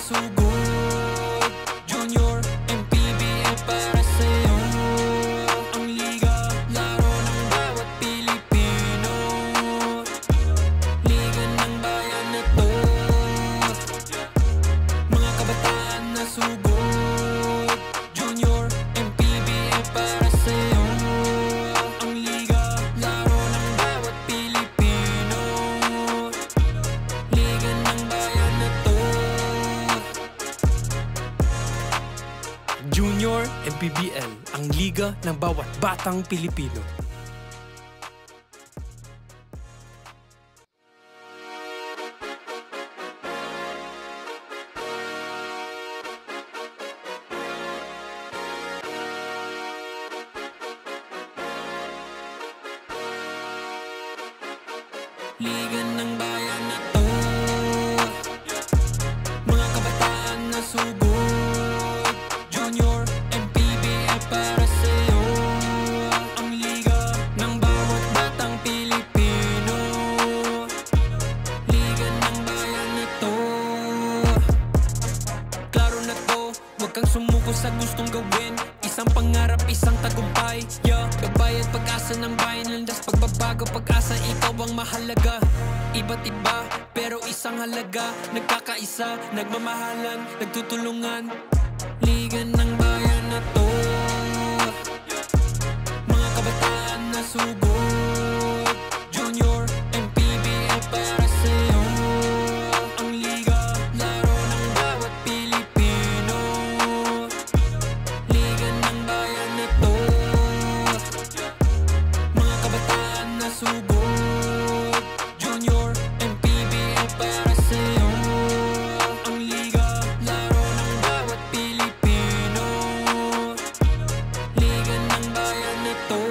sugod. Junior, MPBL para sa'yo. Ang liga, laro ng bawat Pilipino. Liga ng bayan na to. Mga kabataan na sugod. Junior, MPBL para sa'yo. Ang liga, laro ng bawat Pilipino. Liga ng bayan na to. Junior MPBL, ang liga ng bawat batang Pilipino. Liga ng bayan na to. Mga kabataan na sugod. Junior, MPBL para sa'yo. Ang liga ng bawat batang Pilipino. Liga ng bayan na to. Klaro na to, huwag kang sumuko sa gustong gawin. Isang pangarap, isang tagumpay. Gabayad pag-asa ng bayan. Landas pagbabago, pag-asa, ikaw ang mahalaga. Iba't iba, pero isang halaga. Nagkakaisa, nagmamahalan, nagtutulungan. Liga ng bayan na to. Mga kabataan na sugod. Junior, MPBL para sa'yo. Ang liga, laro ng bawat Pilipino. Liga ng bayan na to. Mga kabataan na sugod. Junior, MPBL para sa'yo. Ang liga, laro ng bawat Pilipino. Liga ng bayan na to.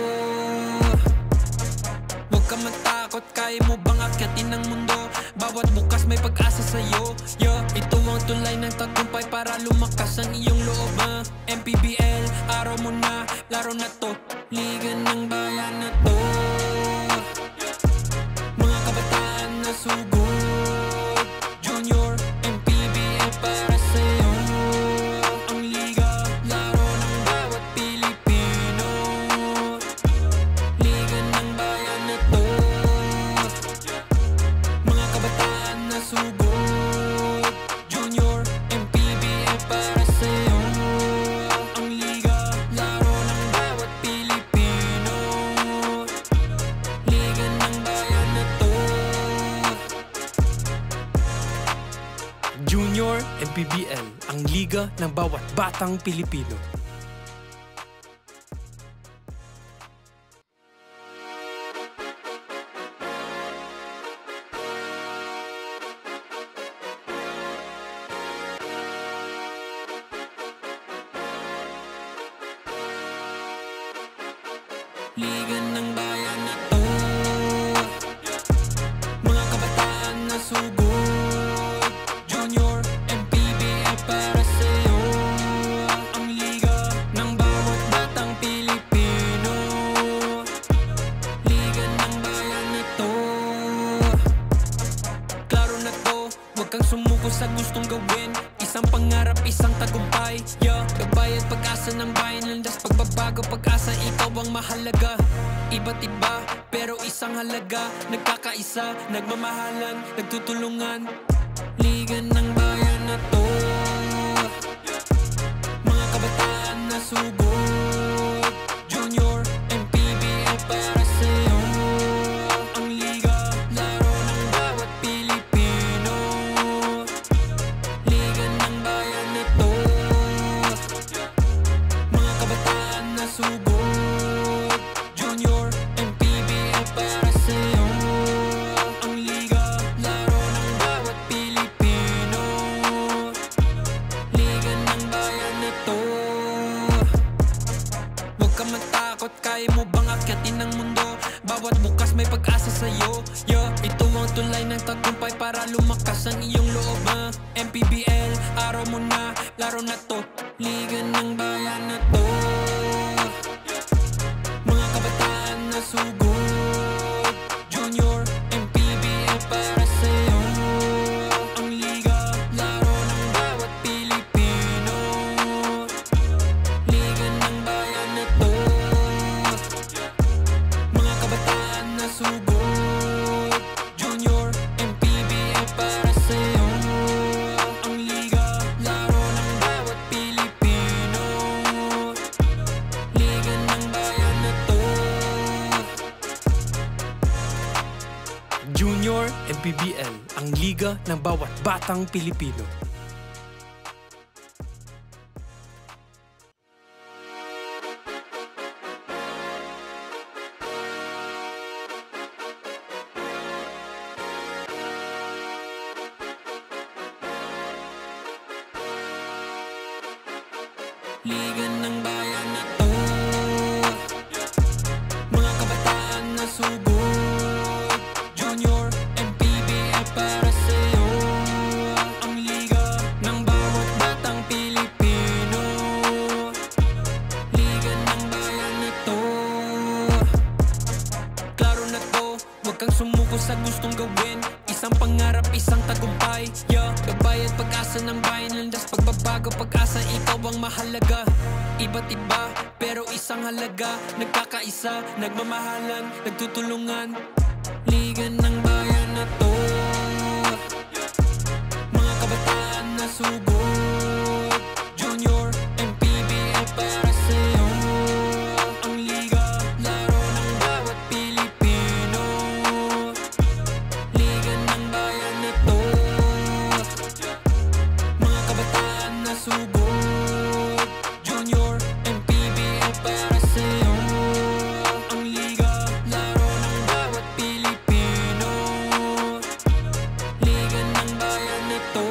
Huwag ka matakot, kaya mo bang akyatin ang mundo? Bawat bukas may pag-asa sa'yo. Ito ang tulay ng tagumpay para lumakas ang iyong loob. MPBL, araw mo na, laro na to. Liga ng bayan na to. Mga kabataan na sugod. Junior, MPBL para sa'yo. Ang liga, laro ng bawat Pilipino. Liga ng bayan na to. Mga kabataan na sugod. Junior, MPBL para sa'yo. Ang liga, laro ng bawat Pilipino. Liga ng bayan na to. Junior MPBL, ang liga ng bawat batang Pilipino. Liga ng bayan na to. Mga kabataan na sugod. Junior, MPBL para sa'yo. Ang liga ng bawat batang Pilipino. Liga ng bayan na to. Klaro na to, huwag kang sumuko sa gustong gawin. Isang pangarap, isang tagumpay. Gabayad pag-asa ng bayan. Landas pagbabago, pag-asa, ikaw ang mahalaga. Iba't iba, pero isang halaga. Nagkakaisa, nagmamahalan, nagtutulungan. Liga ng bayan na to. Mga kabataan na sugod. Junior, MPBL para sa'yo. Ang liga, laro ng bawat Pilipino. Liga ng bayan na to. Mga kabataan na sugod. Junior, MPBL para sa'yo. Ang liga, laro ng bawat Pilipino. Liga ng bayan na to. Huwag ka matakot, kaya mo bang akyatin ang mundo? Bawat bukas may pag-asa sa'yo. Ito ang tulay ng tagumpay para lumakas ang iyong loob. MPBL, araw mo na, laro na to. Liga ng bayan na to. Mga kabataan na sugod. Junior, MPBL para sa'yo. Ang liga, laro ng bawat Batang Pilipino. Liga ng bayan na to, mga kabataan na sugod, junior and PBL para sa'yo. Ang liga ng bawat batang Pilipino, liga ng bayan na to. Klaro na to, huwag kang sumuko sa gustong gawin. Isang pangarap, isang tagumpay, yeah. Gabay at pag-asa ng bayan, landas pagbabago, pag-asa, ikaw ang mahalaga. Iba't iba, pero isang halaga. Nagkakaisa, nagmamahalan, nagtutulungan. Liga ng bayan na to, mga kabataan na sugod, junior and PBL para sa'yo. Ang liga, laro ng bawat Pilipino. Liga ng bayan na to, mga kabataan na sugod, junior and PBL para sa'yo. Ang liga, laro ng bawat Pilipino. Liga ng bayan na to.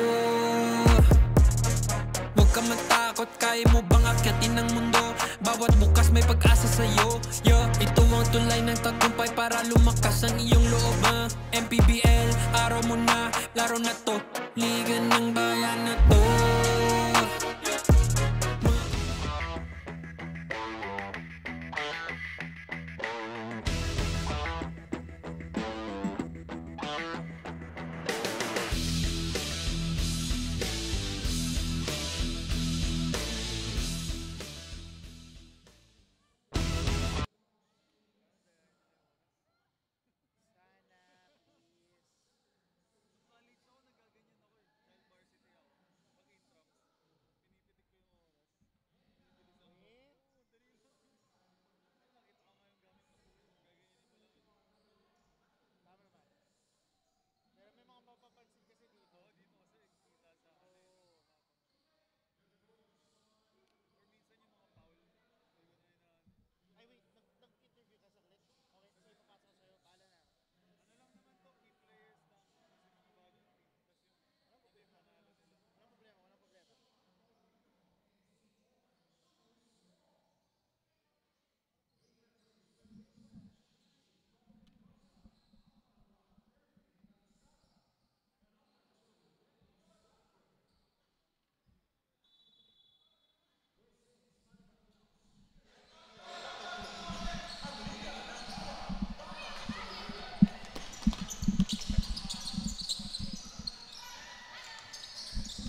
Huwag ka matakot, kaya mo bang akyatin ang mundo? Bawat bukas may pag-asa sa'yo, yeah. Ito ang tulay ng tagumpay para lumakas ang iyong loob, MPBL, araw mo na, laro na to. Liga ng bayan na to.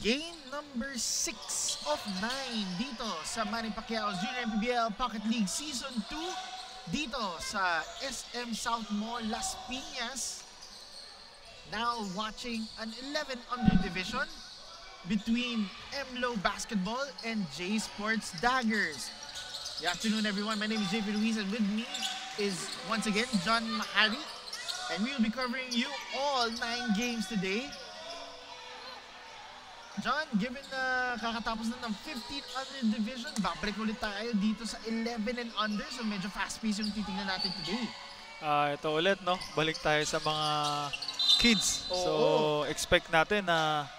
Game number 6 of 9 dito sa Manny Pacquiao's Junior MPBL Pocket League Season 2 dito sa SM South Mall, Las Piñas. Now watching an 11 under division between MLO Basketball and J Sports Daggers. Good afternoon, everyone. My name is JP Ruiz, and with me is once again John Mahari, and we will be covering you all 9 games today. John, given na kakatapos na ng 15 under division, babalik ulit tayo dito sa 11 and under. So medyo fast-paced yung titingnan natin today. Ito ulit, no? Balik tayo sa mga kids. So expect natin na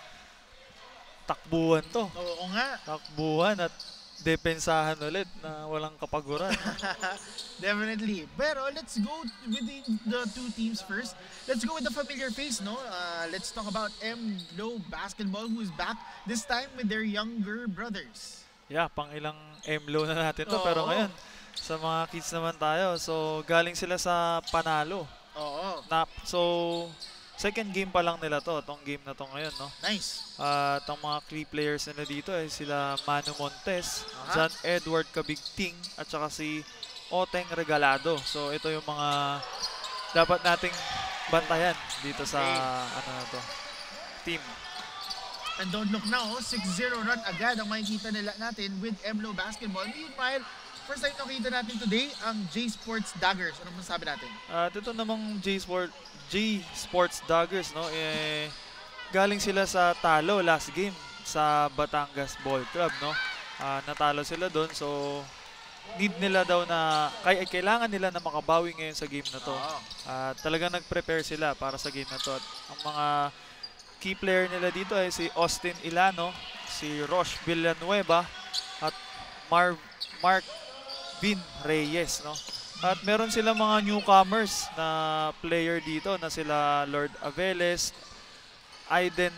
takbuhan to. Oo nga. Takbuhan at depensahan ulit na walang kapaguran. Definitely. Pero let's go with the two teams first. Let's go with the familiar face, no? Let's talk about MLO Basketball, who is back this time with their younger brothers. Yeah, pang ilang MLO na natin to. Pero ngayon, sa mga kids naman tayo. So, galing sila sa panalo. Oo. So, second game pa lang nila to, itong game na to ngayon, no? Nice. At ang mga key players nila dito ay sila Manu Montes, John Edward Cabigting, at saka si Oteng Regalado. So ito yung mga dapat nating bantayan dito sa ano na to, team. And don't look now, 6-0 run agad ang makikita nila natin with MLO Basketball. Meanwhile, first time nakita natin today ang J Sports Daggers. Ano masasabi natin? Ito namang J Sports Daggers, no? galing sila sa talo last game sa Batangas Ball Club, no? Natalo sila doon, so need nila daw na kailangan nila na makabawi ngayon sa game na to. Talagang nag-prepare sila para sa game na to. At ang mga key player nila dito ay si Austin Ilano, si Rosh Villanueva at Mark Vin Reyes, no? At meron silang mga newcomers na player dito na sila Lord Aveles, Aiden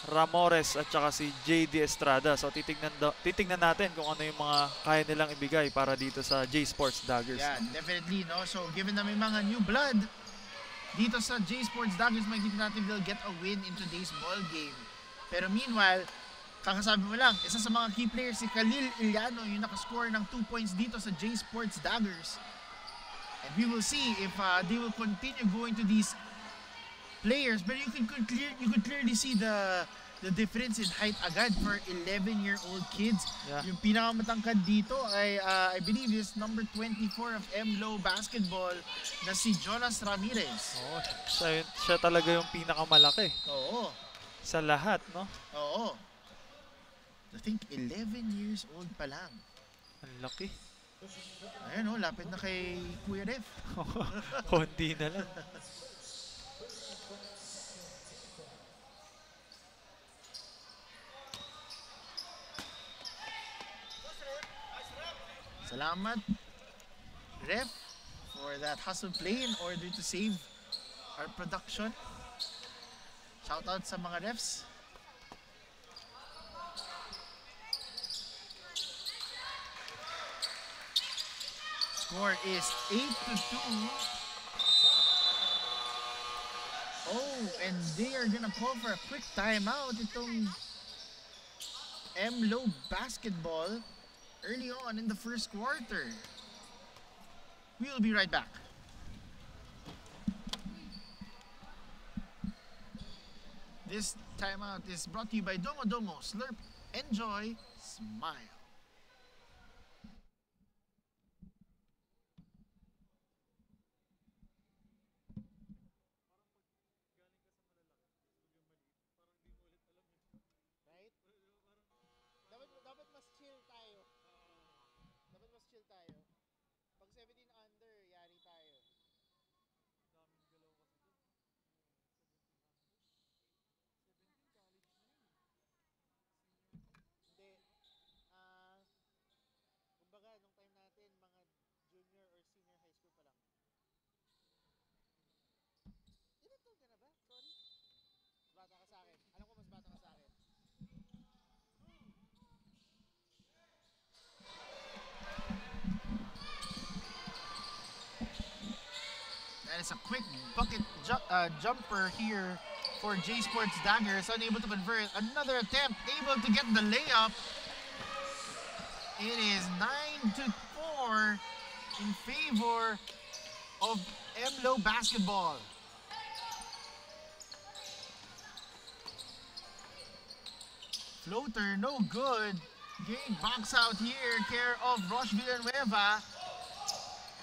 Ramores at saka si JD Estrada. So titignan natin kung ano yung mga kaya nilang ibigay para dito sa J Sports Daggers. Yeah, definitely, no? So given na may mga new blood dito sa J Sports Daggers, makikita natin they'll get a win in today's ball game. Pero meanwhile, kakasabi mo lang, isa sa mga key players si Khalil Iliano yung nakascore ng 2 points dito sa J Sports Daggers. And we will see if they will continue going to these players. But you could clearly see the difference in height agad for 11-year-old kids. Yeah. Yung pinakamatangkad dito ay I believe is number 24 of MLO basketball na si Jonas Ramirez. Oh, siya talaga yung pinakamalaki. Oo. Sa lahat, no? Oo. I think 11 years old pa lang. Ang laki. Ayan, oh, lapit na kay Kuya Ref. Konti na lang. Salamat, Ref, for that hustle play in order to save our production. Shout out sa mga refs. Score is 8-2. Oh, and they are gonna call for a quick timeout. Itong MLO basketball early on in the first quarter. We will be right back. This timeout is brought to you by Domo Domo. Slurp, enjoy, smile. Dapat mas chill tayo. Dapat mas chill tayo. Pag 17 under, yari tayo. Hindi. Kumbaga, nung time natin, mga junior or senior high school pa lang. Ilan taon ka na ba? Sorry? Mas bata ka sa akin. Alam ko mas bata ka sa akin. That is a quick bucket jumper here for J Sports Daggers. Unable to convert. Another attempt. Able to get the layup. It is 9-4 in favor of MLO basketball. Floater, no good. Getting box out here, care of Rosh Villanueva.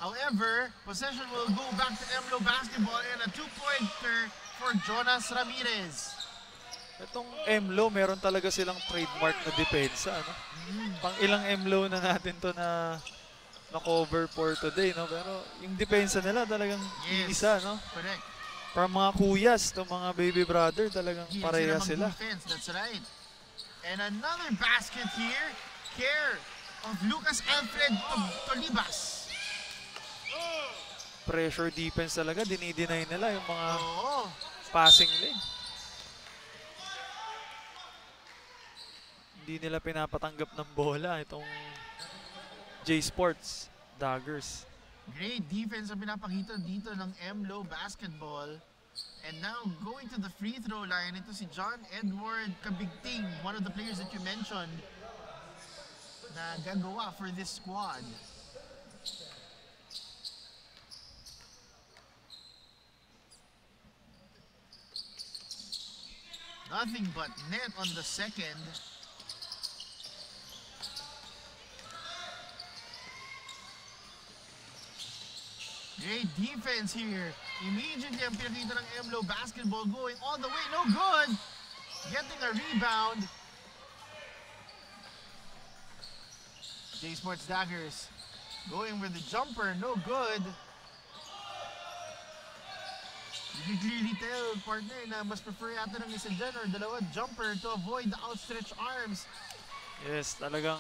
However, possession will go back to MLO basketball and a 2-pointer for Jonas Ramirez. Itong MLO, meron talaga silang trademark na depensa, no? Pang ilang MLO na natin to na cover for today, no? Pero yung depensa nila talagang isa, no? Correct. Para mga kuyas, to mga baby brother, talagang pareha sila. Defense, that's right. And another basket here, care of Lucas Alfred Tolibas. Pressure defense talaga, dinideny nila yung mga passing lane. Hindi nila pinapatanggap ng bola itong J Sports Daggers. Great defense ang pinapakita dito ng MLO basketball. And now going to the free throw line, ito si John Edward Kabigting, one of the players that you mentioned na gagawa for this squad. Nothing but net on the second. Great defense here. Immediately ang pinakita ng MLO basketball going all the way. No good. getting a rebound. J Sports Daggers going with the jumper, no good. You can clearly tell, partner, na mas prefer yata ng isa dyan or dalawa jumper to avoid the outstretched arms. Yes, talagang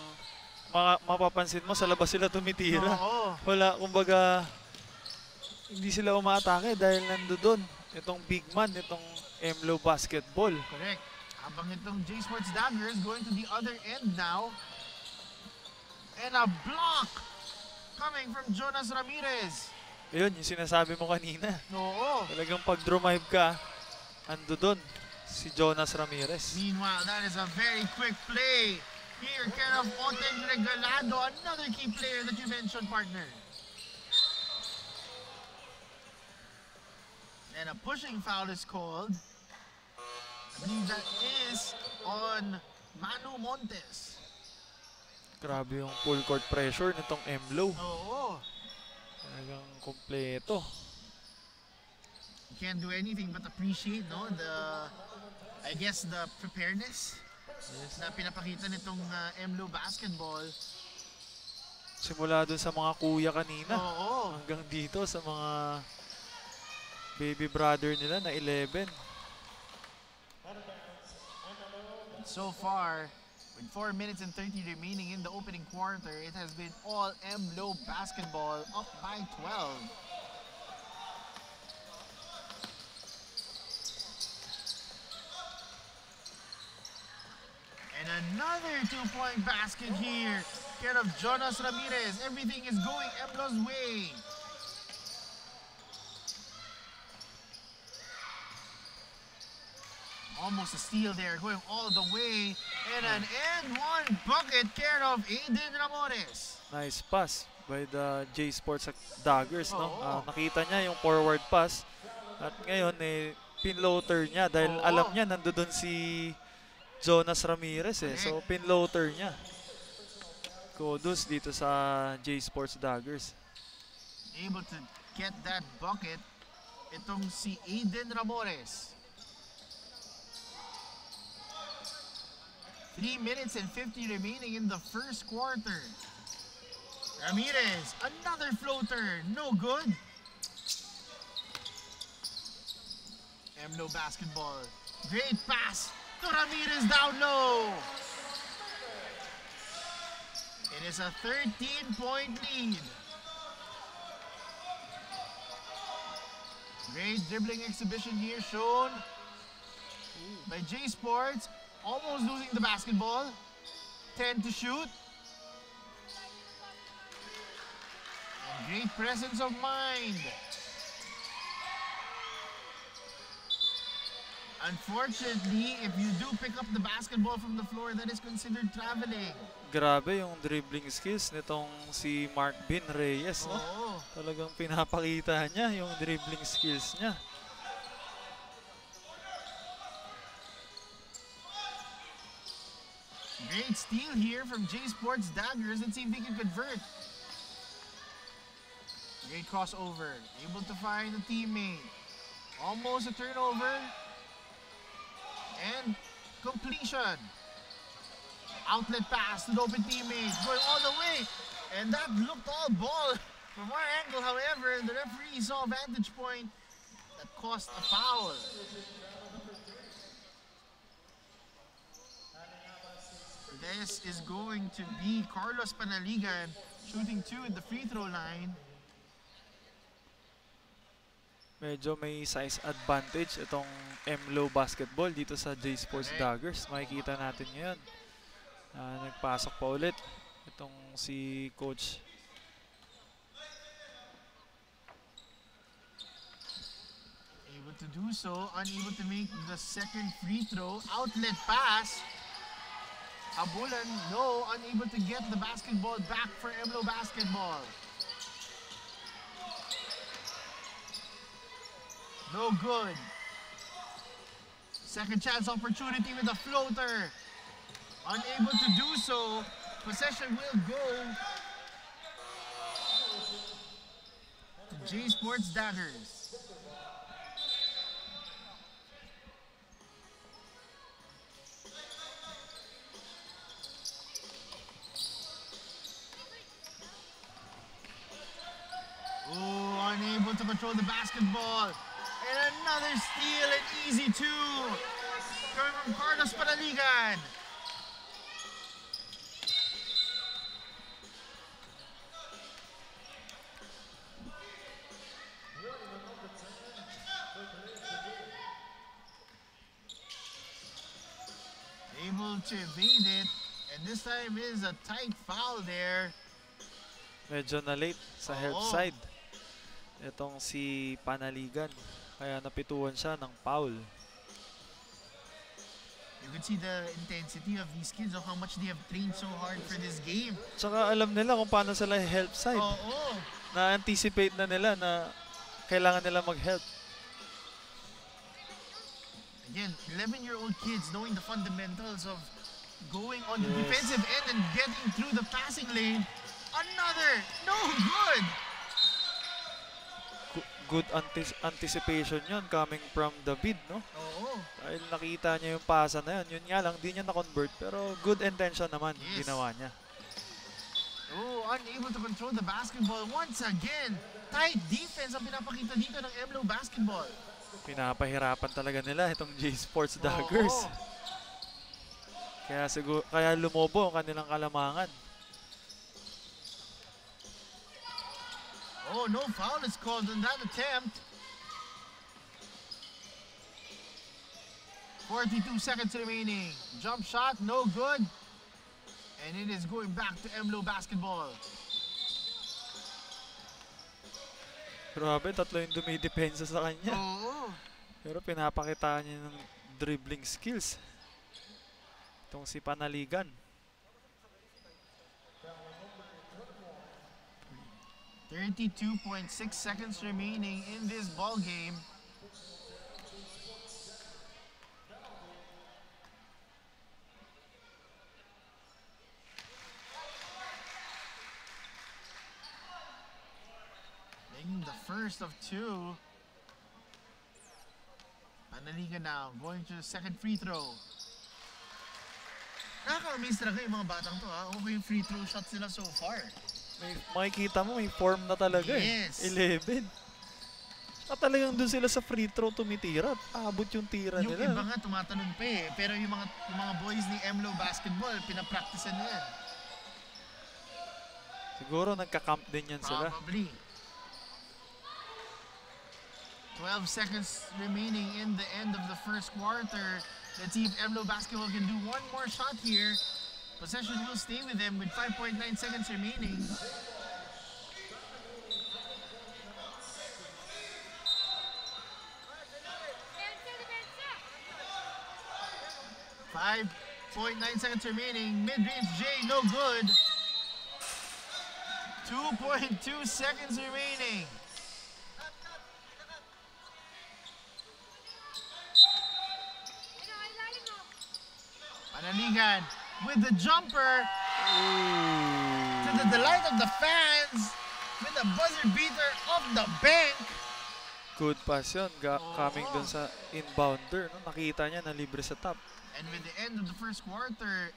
mapapansin mo sa labas sila tumitira. Oo. Wala, kumbaga, hindi sila umaatake dahil nandoon itong big man, itong MLO basketball. Correct. Habang itong J Sports Daggers going to the other end now. And a block coming from Jonas Ramirez. Ayun, yung sinasabi mo kanina. Oo. Talagang pag-drive ka, ando doon si Jonas Ramirez. Meanwhile, that is a very quick play. Here, care of Oteng Regalado, another key player that you mentioned, partner. And a pushing foul is called. I believe that is on Manu Montes. Grabe yung full court pressure nitong MLO. Oo. Talagang kompleto. You can't do anything but appreciate, no? I guess the preparedness na pinapakita nitong MLO basketball. Simula dun sa mga kuya kanina. Oo. Hanggang dito sa mga baby brother nila na 11. So far, with 4 minutes and 30 remaining in the opening quarter, it has been all MLO basketball, up by 12. And another 2-point basket here, care of Jonas Ramirez. Everything is going MLO's way. Almost a steal there, going all the way. And an and one bucket, care of Aiden Ramores. Nice pass by the J Sports Daggers. No? Oo. Nakita niya yung forward pass. At ngayon, pinloater niya dahil Oo. alam niya nandoon si Jonas Ramirez. So, pinloater niya. Kudos dito sa J Sports Daggers. Able to get that bucket, itong si Aiden Ramores. 3 minutes and 50 remaining in the first quarter. Ramirez, another floater, no good. MLO basketball, great pass to Ramirez down low. It is a 13-point lead. Great dribbling exhibition here shown by J Sports. Almost losing the basketball. 10 to shoot. And great presence of mind. Unfortunately, if you do pick up the basketball from the floor, that is considered traveling. Grabe yung dribbling skills nitong si Mark Bin Reyes. No? Oo. Talagang pinapakita niya yung dribbling skills niya. Great steal here from J Sports Daggers. Let's see if they can convert. Great crossover. Able to find a teammate. Almost a turnover. And completion. Outlet pass to the open teammate. Going all the way. And that looked all ball. From our angle, however, the referee saw a vantage point that caused a foul. This is going to be Carlos Panaligan shooting 2 at the free throw line. Medyo may size advantage itong MLO basketball dito sa J Sports Daggers. Makikita natin ngayon. Nagpasok pa ulit itong si Coach. Able to do so, unable to make the second free throw. Outlet pass. Habulan, no, unable to get the basketball back for MLO basketball. No good. Second chance opportunity with a floater. Unable to do so. Possession will go to J Sports Daggers. control the basketball. And another steal, an easy two. Coming from Carlos Panaligan. Able to evade it. And this time is a tight foul there. Medyo na late sa help side. Itong si Panaligan. Kaya napituan siya ng foul. You can see the intensity of these kids, how much they have trained so hard for this game. Tsaka alam nila kung paano sila help side. Na-anticipate na nila na kailangan nila mag-help. Again, 11-year-old kids knowing the fundamentals of going on the defensive end and getting through the passing lane. Another! No good! Good anticipation yun coming from David, no? Oo. Dahil nakita niya yung pasa na yun. Yun nga lang, di niya na-convert. Pero good intention naman ginawa niya. Oh, unable to control the basketball once again. Tight defense ang pinapakita dito ng MLO Basketball. Pinapahirapan talaga nila itong J-Sports Daggers. Kaya lumobo ang kanilang kalamangan. Oh, no foul is called on that attempt. 42 seconds remaining. Jump shot, no good. And it is going back to MLO Basketball. Grabe, tatlo yung dumidepensa sa kanya. Oo. Pero pinapakita niya ng dribbling skills. Itong si Panaligan. 32.6 seconds remaining in this ball game. Making the first of two. Panaligan now going to the second free throw. Nakaka-amaze talaga yung mga batang to, ha? Okay yung free throw shots nila so far. Makikita mo, may form na talaga eh. 11. At talagang doon sila sa free throw tumitira. Abot yung tira nila. Yung iba nga tumatalon pa eh. Pero yung mga boys ni MLO Basketball, pinapracticean na yan. Siguro nagka-camp din yan sila. Probably. 12 seconds remaining in the end of the first quarter. Let's see if MLO Basketball can do one more shot here. Possession will stay with them with 5.9 seconds remaining. .9 seconds remaining. Mid-range J, no good. 2.2 seconds remaining. Panaligan with the jumper. To the delight of the fans. With a buzzer beater off the bank. Good pass yun. Coming dun sa inbounder. No? Nakita niya na libre sa top. And with the end of the first quarter,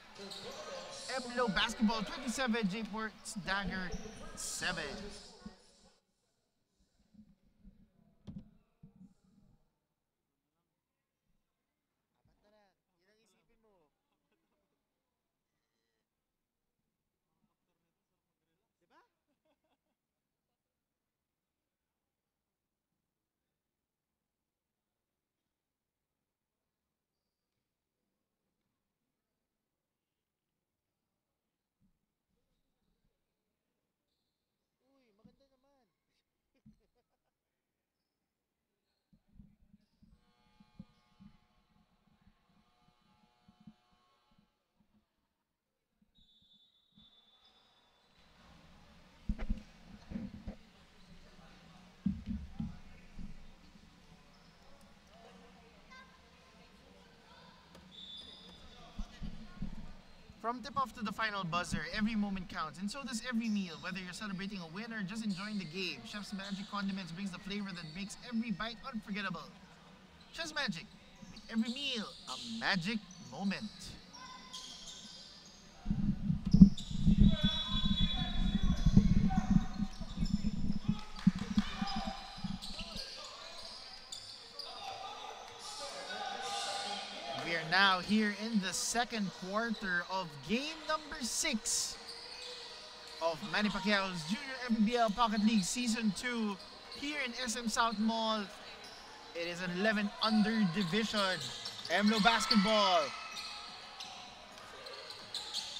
MLO Basketball 27, J-Sports Dagger 7. From tip-off to the final buzzer, every moment counts, and so does every meal. Whether you're celebrating a win or just enjoying the game, Chef's Magic Condiments brings the flavor that makes every bite unforgettable. Chef's Magic, make every meal a magic moment. here in the second quarter of game number 6 of Manny Pacquiao's Junior MPBL Pocket League Season 2 here in SM South Mall. It is an 11 under division. MLO basketball.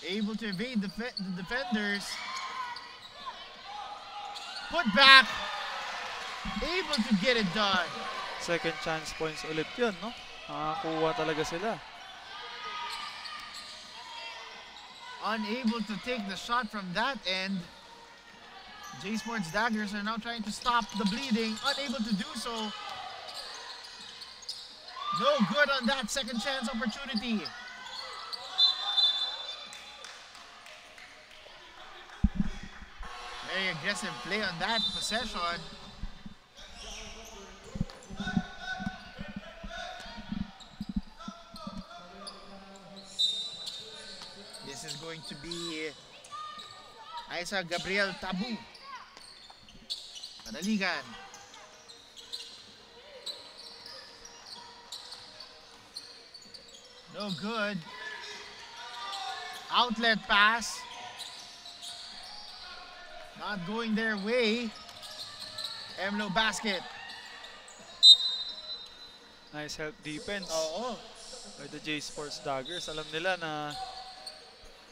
Able to evade the defenders. Put back. Able to get it done. Second chance points ulit yun, no? Nakakuha talaga sila. Unable to take the shot from that end. J Sports Daggers are now trying to stop the bleeding. Unable to do so. No good on that second chance opportunity. Very aggressive play on that possession. This is going to be Isa Gabriel Tabu. Panaligan. No good. Outlet pass. Not going their way. MLO basket. Nice help defense Oo. by the J Sports Daggers. Alam nila na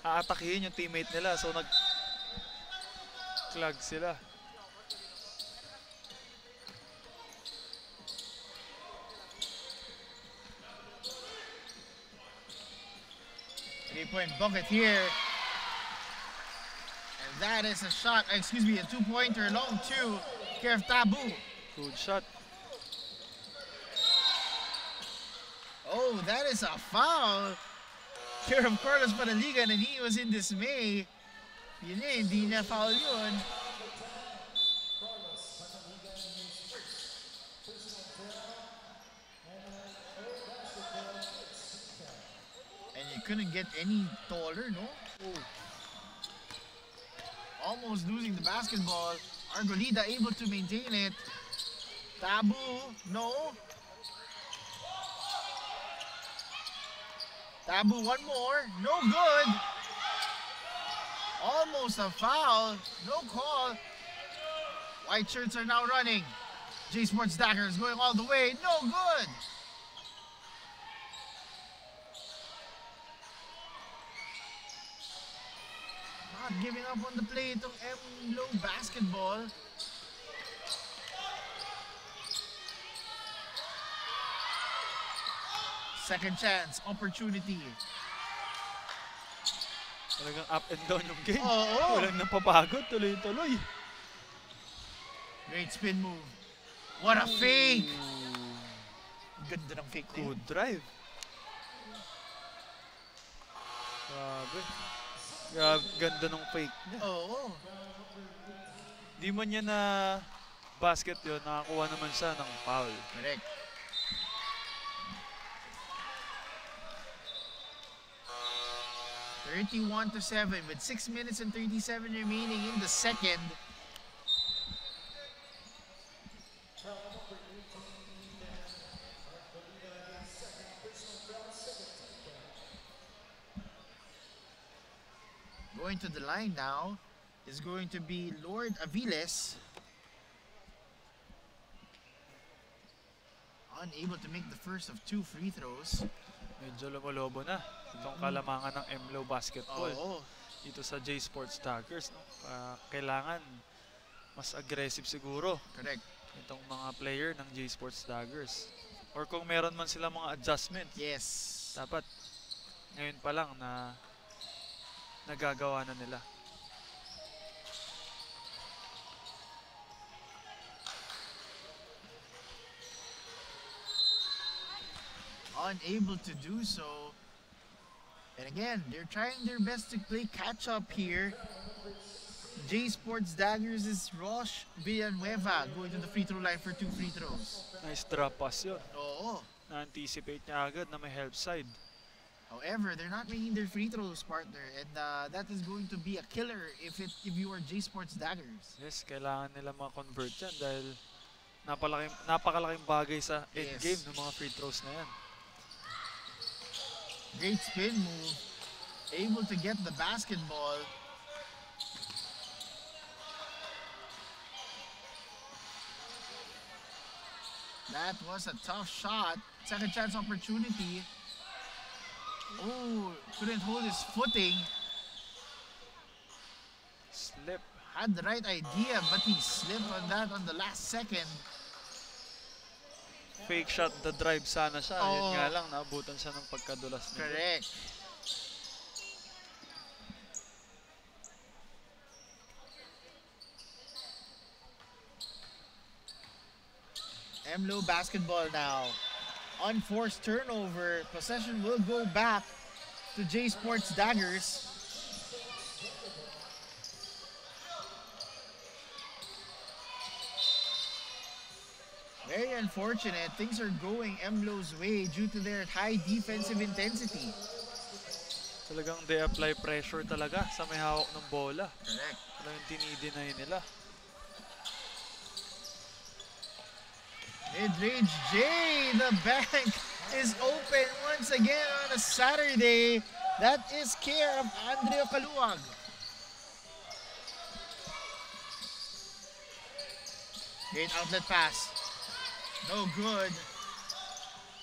aatakihin yung teammate nila, so nag-clog sila. Three-point bucket here. And that is a shot, excuse me, a two-pointer, long two. Kev Tabu. Good shot. Oh, that is a foul. Care of Carlos Panaligan, and he was in dismay. Yun eh, hindi niya foul yun. And you couldn't get any taller, no? Oh. Almost losing the basketball. Argolida able to maintain it. Tabu, no. Tabu, one more. No good. Almost a foul. No call. White shirts are now running. J Sports Daggers going all the way. No good. Not giving up on the play itong MLO basketball. Second chance, opportunity. Talagang up and down yung game. Oo. Walang napapagod, tuloy-tuloy. Great spin move. What a fake! Ganda ng fake na yun. Good drive. Grabe. Grabe, ganda ng fake niya. Oo. Di man niya na basket yun, nakakuha naman siya ng foul. Correct. (31-7) with 6 minutes and 37 remaining in the second. Going to the line now is going to be Lord Aviles. Unable to make the first of 2 free throws. Medyo lumolobo na itong kalamangan ng MLO basketball. Oo. Dito sa J Sports Daggers. No? Kailangan mas aggressive siguro Correct. itong mga player ng J Sports Daggers. Or kung meron man sila mga adjustments, Yes. dapat ngayon pa lang na nagagawa na nila. Unable to do so. And again, they're trying their best to play catch up here. J Sports Daggers is Rosh Villanueva going to the free throw line for 2 free throws. Nice drop pass yun. Oo. Na-anticipate niya agad na may help side. However, they're not making their free throws, partner, and that is going to be a killer if you are J Sports Daggers. Yes, kailangan nila ma-convert yan dahil napakalaking bagay sa end game ng mga free throws na yan. Great spin move. Able to get the basketball. That was a tough shot. Second chance opportunity. Oh, couldn't hold his footing. Slip. Had the right idea, but he slipped on that on the last second. Fake shot the drive sana siya. Oo. Yun nga lang, naabutan siya ng pagkadulas niya. Correct. MLO basketball now. Unforced turnover. Possession will go back to J Sports Daggers. Very unfortunate. Things are going MLO's way due to their high defensive intensity. Talagang they apply pressure talaga sa may hawak ng bola. Correct. Talagang dinideny nila. Mid-range J, the bank is open once again on a Saturday. That is care of Andrea Kaluwag. Great outlet pass. No good.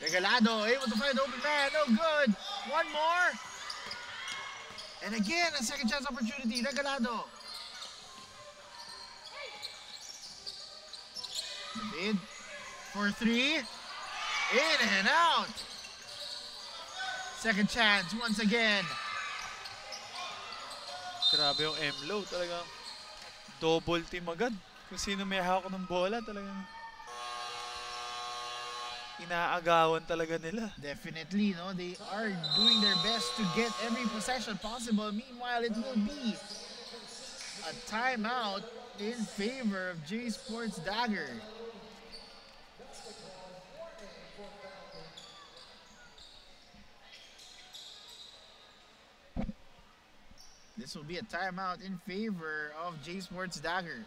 Regalado able to find the open man. No good. One more. And again, a second chance opportunity. Regalado. The bid for three. In and out. Second chance once again. Grabe yung MLO. Talagang double team agad. Kung sino may hawak ng bola, talagang inaagawan talaga nila. Definitely, no? They are doing their best to get every possession possible. Meanwhile, it will be a timeout in favor of J Sports Dagger. This will be a timeout in favor of J Sports Dagger.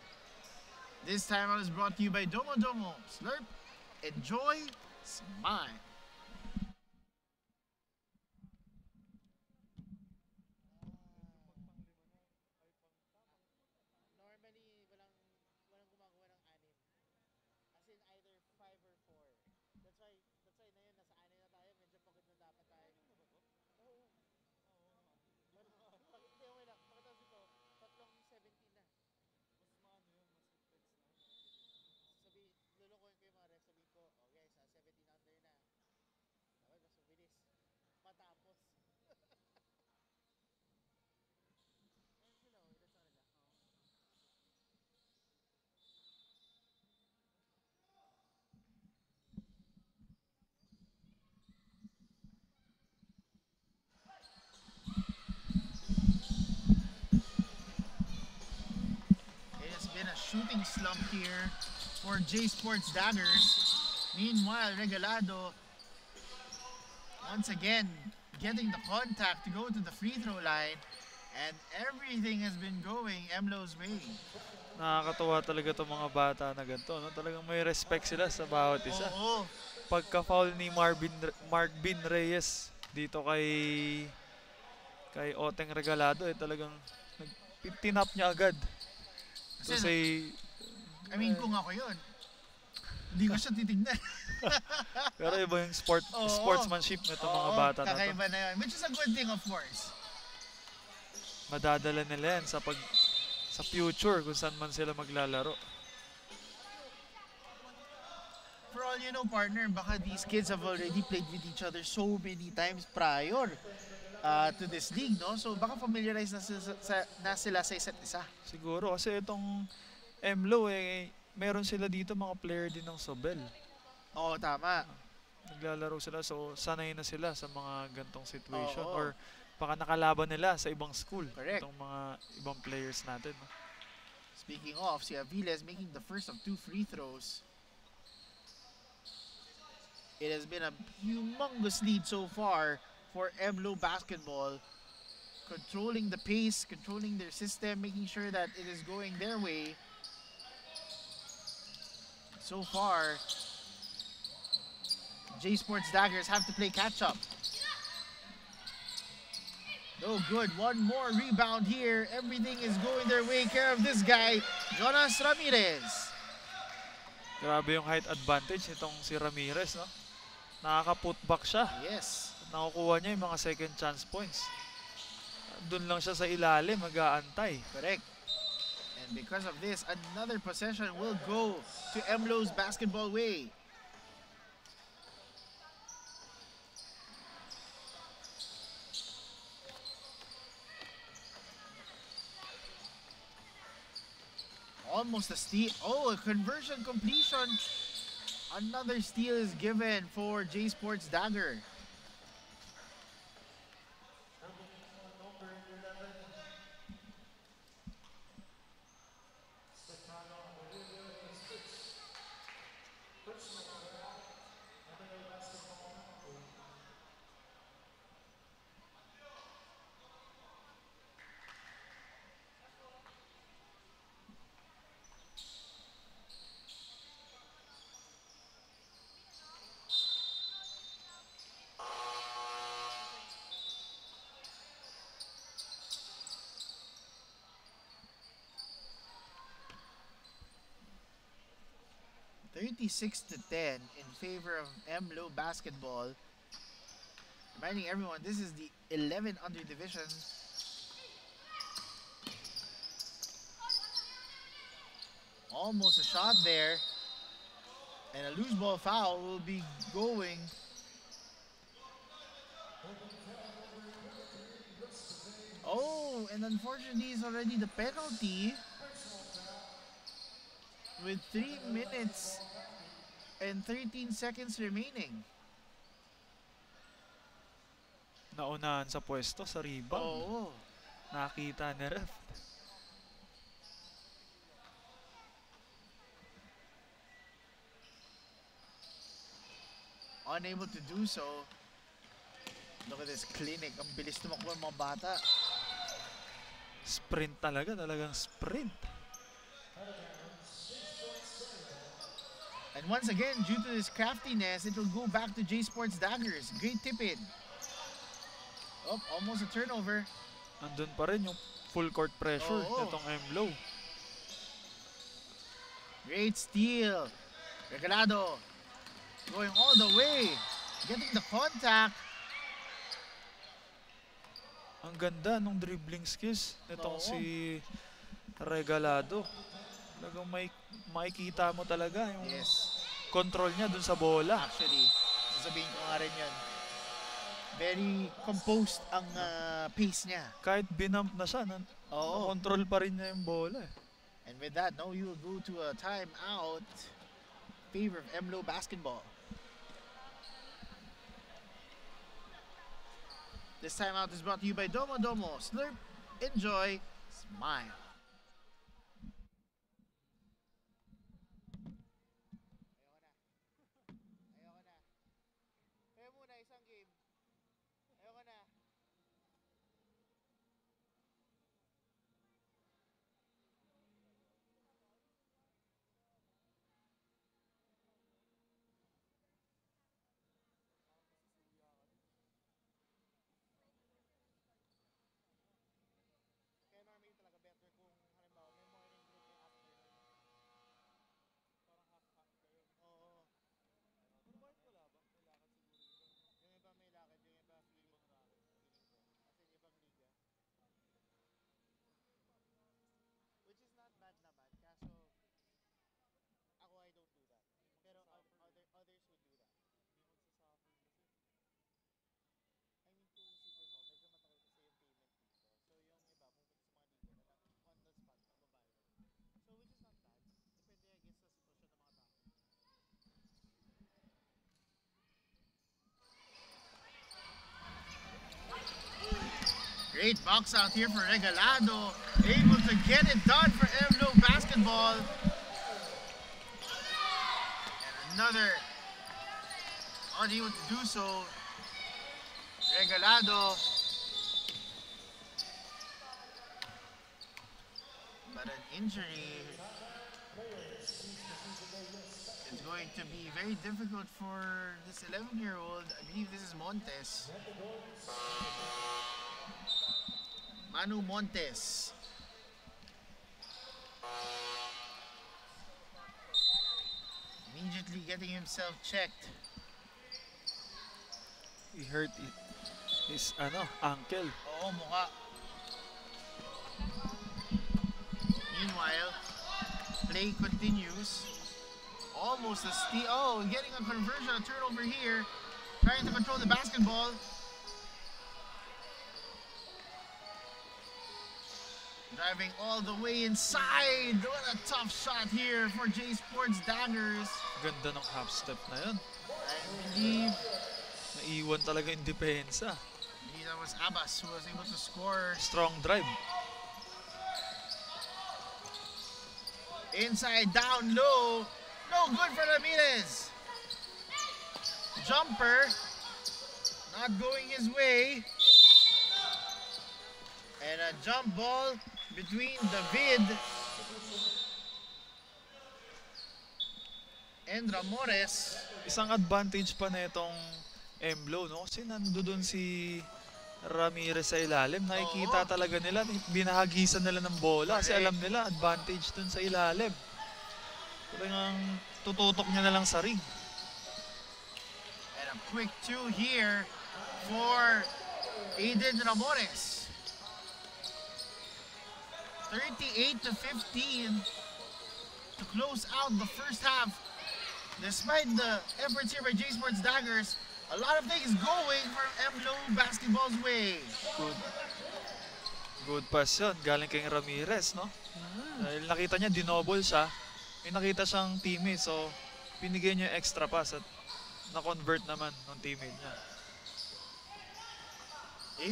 This timeout is brought to you by Domo Domo. Slurp, enjoy, smile. Been a shooting slump here for J Sports Daggers. Meanwhile, Regalado once again getting the contact to go to the free throw line, and everything has been going MLO's way. Nakakatuwa talaga itong mga bata na ganito. No? Talagang may respect sila sa bawat isa. Oo. Pagka-foul ni Marvin Reyes dito kay Oteng Regalado, talagang tinap niya agad. To say, I mean, kung ako yun, hindi ko siya titignan. pero iba yung sportsmanship nito mga bata na to. Kakaiba na yun. Which is a good thing, of course. Madadala nila yan sa future kung saan man sila maglalaro. For all you know, partner, baka these kids have already played with each other so many times prior to this league, no? So baka familiarize na sila sa isa't isa. Siguro kasi itong MLO meron sila dito mga player din ng Sobel. Oo, tama. Naglalaro sila, so sanay na sila sa mga gantong situation. Oo. Or baka nakalaban nila sa ibang school. Correct. Itong mga ibang players natin. No? Speaking of, si Aviles making the first of 2 free throws. It has been a humongous lead so far for MLO basketball, controlling the pace, controlling their system, making sure that it is going their way. So far, J Sports Daggers have to play catch up. No good. One more rebound here. Everything is going their way. Care of this guy, Jonas Ramirez. Grabe yung height advantage nitong si Ramirez, no? Nakaka-putback siya. Yes. Nakukuha niya yung mga second chance points. Doon lang siya sa ilalim, mag-aantay. Correct. And because of this, another possession will go to MLO's basketball way. Almost a steal. Oh, a conversion completion. Another steal is given for J Sports Dagger. (36-10) in favor of MLO basketball. Reminding everyone, this is the 11 under division. Almost a shot there. And a loose ball foul will be going. Oh, and unfortunately it's already the penalty. With 3 minutes and 13 seconds remaining. Naunahan sa pwesto sa rebound. Oo. Nakita ni ref. Unable to do so. Look at this clinic. Ang bilis tumakbo ng mga bata. Sprint talaga, talagang sprint. And once again, due to this craftiness, it will go back to J Sports Daggers. Great tip-in. Oh, almost a turnover. Andun pa rin yung full court pressure nitong MLO. Great steal. Regalado going all the way. Getting the contact. Ang ganda nung dribbling skills nitong si Regalado. Talagang makikita mo talaga yung control niya dun sa bola. Actually, sasabihin ko nga rin yun. Very composed ang pace niya. Kahit binump na siya, control pa rin niya yung bola. And with that, now you will go to a timeout. Favor of MLO basketball. This timeout is brought to you by Domo Domo. Slurp, enjoy, smile. Great box out here for Regalado. Able to get it done for MLO basketball. And another unable to do so. Regalado. But an injury is going to be very difficult for this 11-year-old. I believe this is Montes. Manu Montes. Immediately getting himself checked. He hurt his ankle. Oo, mukha. Meanwhile, play continues. Almost a steal. Oh, getting a conversion, a turnover here. Trying to control the basketball. Driving all the way inside. What a tough shot here for J Sports Daggers. Ganda ng half step na yun. I believe Naiwan talaga yung depensa. that was Abbas who was able to score. Strong drive. Inside, down low. No good for Ramirez. Jumper. Not going his way. And a jump ball between David and Ramores. Isang advantage pa na itong Emblo, no? Kasi nandoon si Ramirez sa ilalim. Nakikita talaga nila, binahagisan nila ng bola kasi alam nila advantage dun sa ilalim. Talagang tututok niya na lang sa ring. And a quick two here for Aiden Ramores. 38-15 to close out the first half. Despite the efforts here by J Sports Daggers, a lot of things going for Emblo basketball's way. Good pass yun. Galing kay Ramirez, no? Dahil nakita niya, dinoble siya. May nakita siyang teammate, so binigyan niya yung extra pass at na-convert naman ng teammate niya.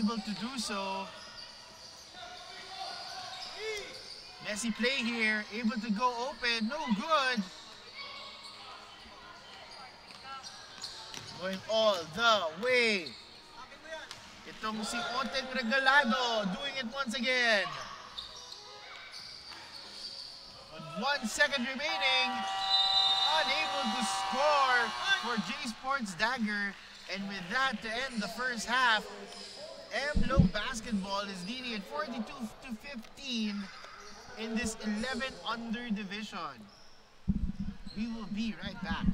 Able to do so. Messy play here, able to go open, no good. Going all the way. Itong si Oteng Regalado doing it once again. With 1 second remaining, unable to score for J Sports Dagger. And with that to end the first half, Emblo basketball is leading at 42-15 in this 11 under division. We will be right back.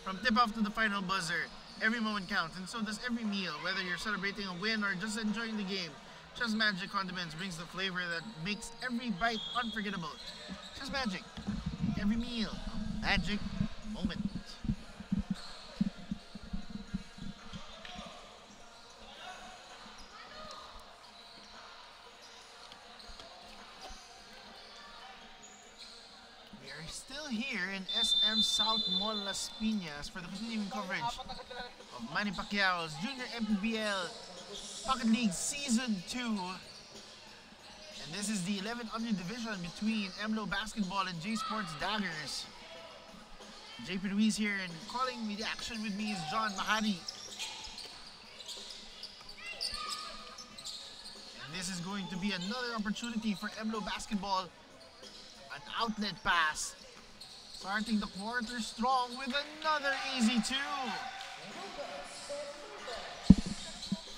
From tip-off to the final buzzer, every moment counts, and so does every meal. Whether you're celebrating a win or just enjoying the game, Chess Magic Condiments brings the flavor that makes every bite unforgettable. Chess Magic, every meal, a magic moment. We are still here in SM South Mall Las Piñas for the continuing coverage of Manny Pacquiao's Junior MPBL Pocket League Season 2. And this is the 1100 division between MLO Basketball and J Sports Daggers. JP Ruiz here, and calling me the action with me is John Mahari. And this is going to be another opportunity for MLO Basketball. An outlet pass. Starting the quarter strong with another easy two.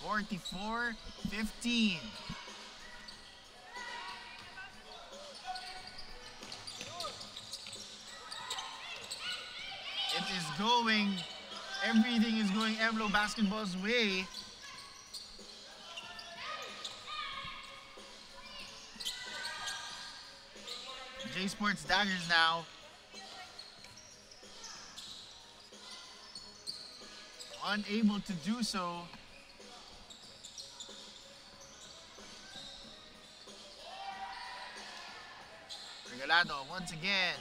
44-15. It is going, everything is going MLO Basketball's way. J Sports Daggers now. Unable to do so. Regalado once again.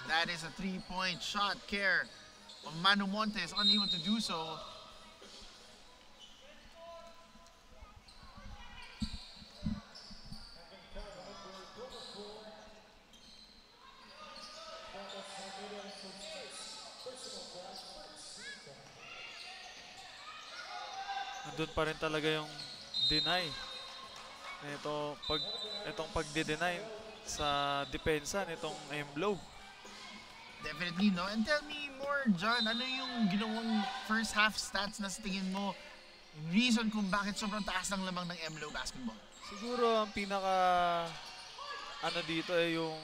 And that is a three-point shot. Care of Manu Montes, unable to do so. Nandun pa rin talaga yung deny. Itong pagde-deny sa depensa nitong MLO. Definitely, no? And tell me more, John, ano yung ginawang first half stats na sa tingin mo yung reason kung bakit sobrang taas ng lamang ng MLO Basketball? Siguro ang pinaka dito ay yung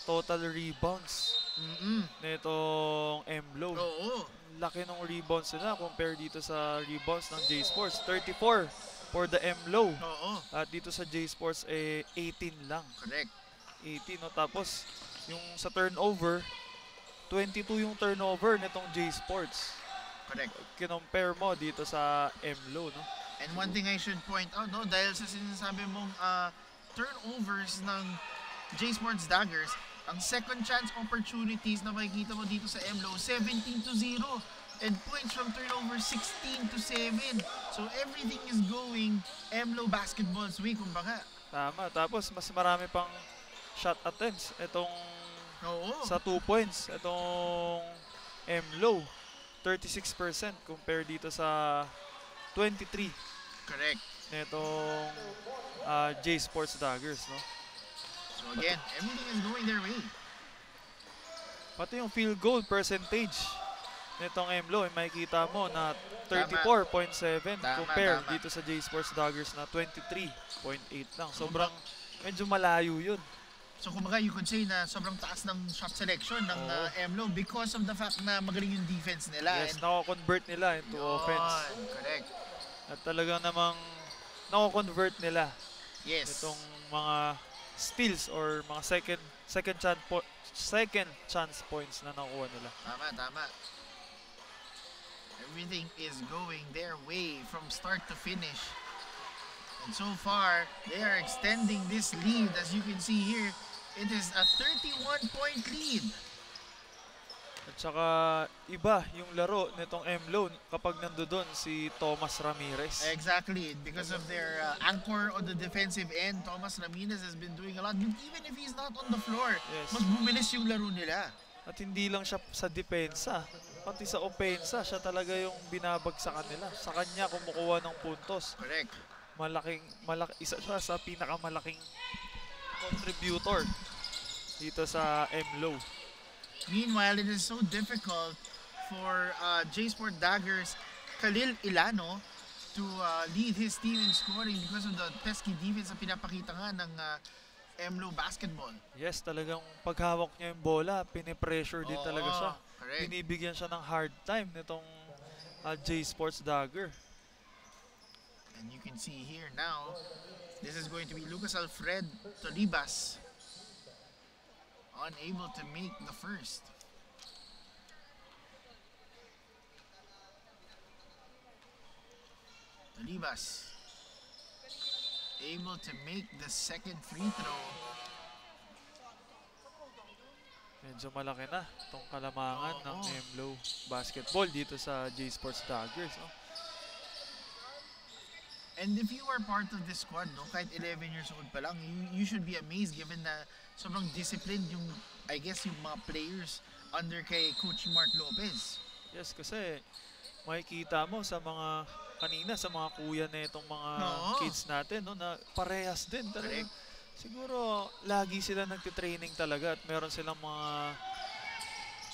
total rebounds nitong MLO. Oo. Laki ng rebounds nila compare dito sa rebounds ng J Sports. 34 for the MLO. Oo. At dito sa J Sports 18 lang. Correct. 18, no? Tapos yung sa turnover, 22 yung turnover nitong J Sports. Correct. Kinompare mo dito sa MLO, no? And one thing I should point out, no, dahil sa sinasabi mong turnovers ng J Sports Daggers, ang second chance opportunities na makikita mo dito sa MLO, 17-0. And points from turnover, 16-7. So everything is going MLO Basketball's way, kumbaga. Tama. Tapos mas marami pang shot attempts. Itong sa 2 points. Itong MLO, 36% compare dito sa 23. Correct. Nitong J Sports Daggers, no? So again, everything is going their way. Pati yung field goal percentage nitong MLO, makikita mo na 34.7 compare dito sa J Sports Daggers na 23.8 lang. Sobrang medyo malayo yun. So kumbaga you could say na sobrang taas ng shot selection ng MLO because of the fact na magaling yung defense nila. Yes, nako-convert nila into offense. Correct. At talagang namang nako-convert nila itong mga steals or mga second chance points na nakuha nila. Tama. Everything is going their way from start to finish. And so far, they are extending this lead. As you can see here, it is a 31-point lead. At saka iba yung laro nitong MLO kapag nandoon si Thomas Ramirez. Exactly. Because of their anchor on the defensive end, Thomas Ramirez has been doing a lot. But even if he's not on the floor, mas bumilis yung laro nila. At hindi lang siya sa depensa, pati sa opensa, siya talaga yung binabagsakan nila. Sa kanya kumukuha ng puntos. Correct. Isa siya sa pinakamalaking contributor dito sa MLO. Meanwhile, it is so difficult for J Sport Daggers Khalil Ilano to lead his team in scoring because of the pesky defense na pinapakita nga ng MLO Basketball. Yes, talagang paghawak niya yung bola, pinipressure din talaga siya. Correct. Binibigyan siya ng hard time nitong J Sports Dagger. And you can see here now, this is going to be Lucas Alfred Tolibas. Unable to make the first. Tolibas able to make the second free throw. Medyo malaki na itong kalamangan ng Oo. MLO Basketball dito sa J Sports Daggers. No? And if you are part of this squad, no, kahit 11 years old pa lang, you should be amazed given na sobrang disciplined yung, I guess, yung mga players under kay Coach Mark Lopez. Yes, kasi makikita mo sa mga kanina, sa mga kuya na itong mga Oo. kids natin, no, na parehas din. Talagang, Correct. siguro, lagi sila nagtitraining talaga at meron silang mga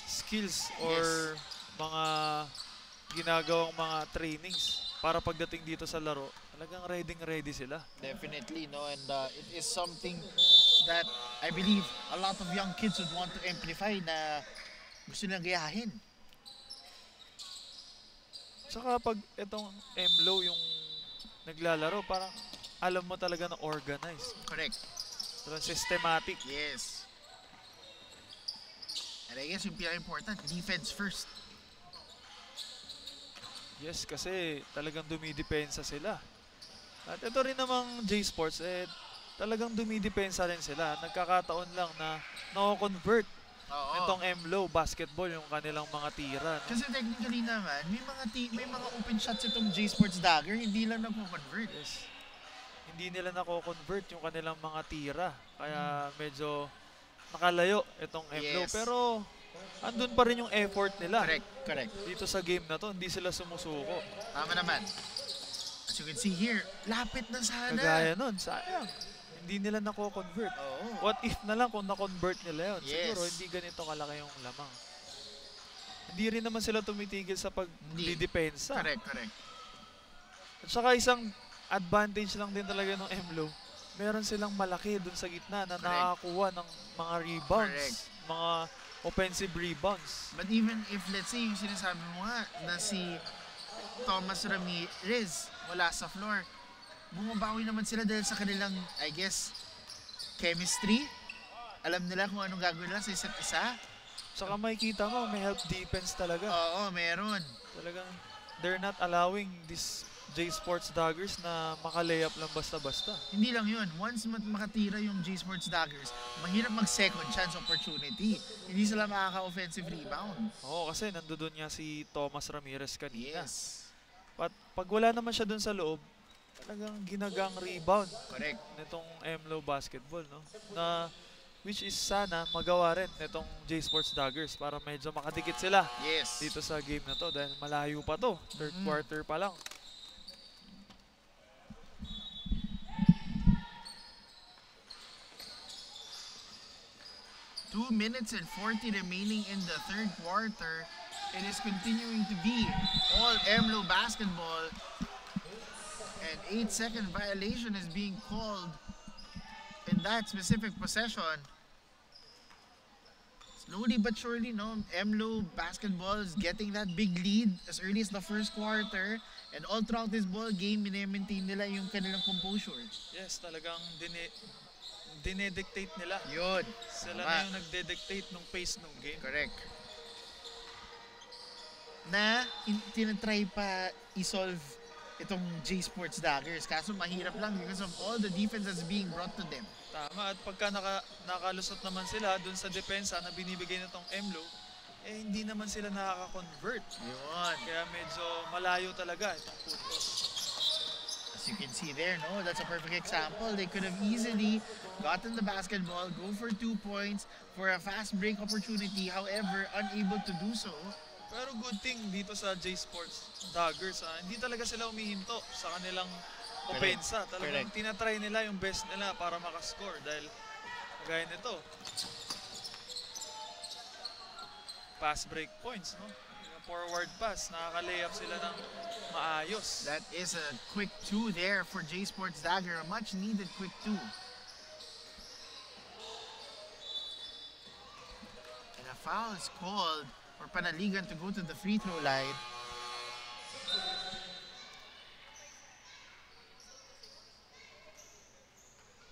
skills or mga ginagawang mga trainings para pagdating dito sa laro, talagang ready sila. Definitely, no, and it is something that I believe a lot of young kids would want to amplify na gusto nilang gayahin. Saka pag itong MLO yung naglalaro, parang alam mo talaga na organized. Correct. Talagang systematic. Yes. And I guess yung pinaka-important, defense first. Yes, kasi talagang dumidepensa sila. At ito rin namang J Sports, talagang dumidepensa rin sila. Nagkakataon lang na nako-convert Oo. itong MLO Basketball yung kanilang mga tira. No? Kasi technically naman, may mga open shots itong J Sports Dagger, hindi lang nagko-convert. Yes. Hindi nila nako-convert yung kanilang mga tira. Kaya medyo nakalayo itong MLO. Yes. Pero andun pa rin yung effort nila. Correct. Dito sa game na to, hindi sila sumusuko. Tama naman. As you can see here, lapit na sana. Kagaya nun, sayang. Hindi nila nako-convert. Oo. What if na lang kung na-convert nila yun? Yes. Siguro hindi ganito kalaki yung lamang. Hindi rin naman sila tumitigil sa pagdidepensa. Correct. At saka isang advantage lang din talaga ng MLO. Meron silang malaki dun sa gitna na Correct. nakakakuha ng mga rebounds. Correct. Mga offensive rebounds. But even if, let's say, yung sinasabi mo nga na si Thomas Ramirez wala sa floor, bumabawi naman sila dahil sa kanilang, I guess, chemistry. Alam nila kung anong gagawin nila sa isa't isa. Saka makikita mo, may help defense talaga. Oo, meron. Talagang they're not allowing this J Sports Daggers na maka-layup lang basta-basta. Hindi lang yun. Once makatira yung J Sports Daggers, mahirap mag-second chance opportunity. Hindi sila makaka-offensive rebound. Oo, kasi nandoon nga si Thomas Ramirez kanina. Yes. At pag wala naman siya dun sa loob, talagang ginagang rebound Correct. nitong MLO Basketball, no? Na which is sana magawa rin nitong J Sports Daggers para medyo makadikit sila Yes. dito sa game na to dahil malayo pa to. Third quarter pa lang. Two minutes and 40 remaining in the third quarter. It is continuing to be all MLO basketball. An 8-second violation is being called in that specific possession. Slowly but surely, no, MLO basketball is getting that big lead as early as the first quarter. And all throughout this ball game, maintain nila yung kanilang composure. Yes, talagang dinedictate nila. Yun. Sila Tama. na yung nagde-dictate ng pace ng game. Correct. Na tinatry pa i-solve itong J Sports Daggers. Kaso mahirap lang because of all the defense that's being brought to them. Tama, at pagka nakalusot naman sila dun sa depensa na binibigay nitong MLO, hindi naman sila nakaka-convert. Yun. Kaya medyo malayo talaga itong puntos. As you can see there, no, that's a perfect example. They could have easily gotten the basketball, go for 2 points for a fast break opportunity. However, unable to do so. Pero good thing dito sa J Sports Daggers, hindi talaga sila umihinto sa kanilang opensa. Talagang tinatry nila yung best nila para makascore dahil kagaya nito. Pass break points, no? Yung forward pass, nakaka-layup sila ng maayos. That is a quick 2 there for J Sports Dagger. A much needed quick 2. foul is called for Panaligan to go to the free throw line.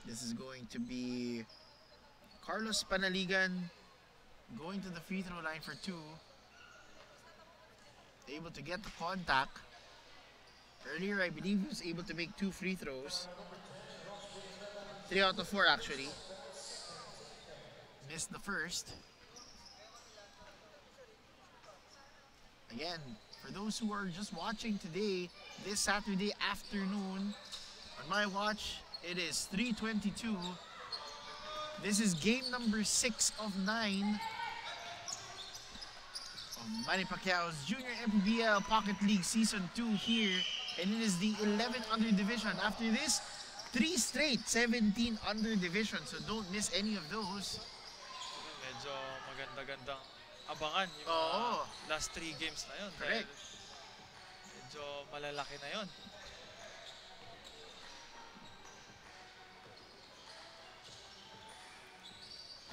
This is going to be Carlos Panaligan going to the free throw line for 2. Able to get the contact. Earlier, I believe he was able to make 2 free throws. 3 out of 4 actually. Missed the first. Again, for those who are just watching today, this Saturday afternoon, on my watch, it is 3:22. This is game number 6 of 9 of Manny Pacquiao's Junior MPBL Pocket League Season 2 here. And it is the 11 under division. After this, 3 straight 17 under division. So don't miss any of those. Medyo maganda-gandang abangan yung mga last 3 games na yun. Correct. Medyo malalaki na yun.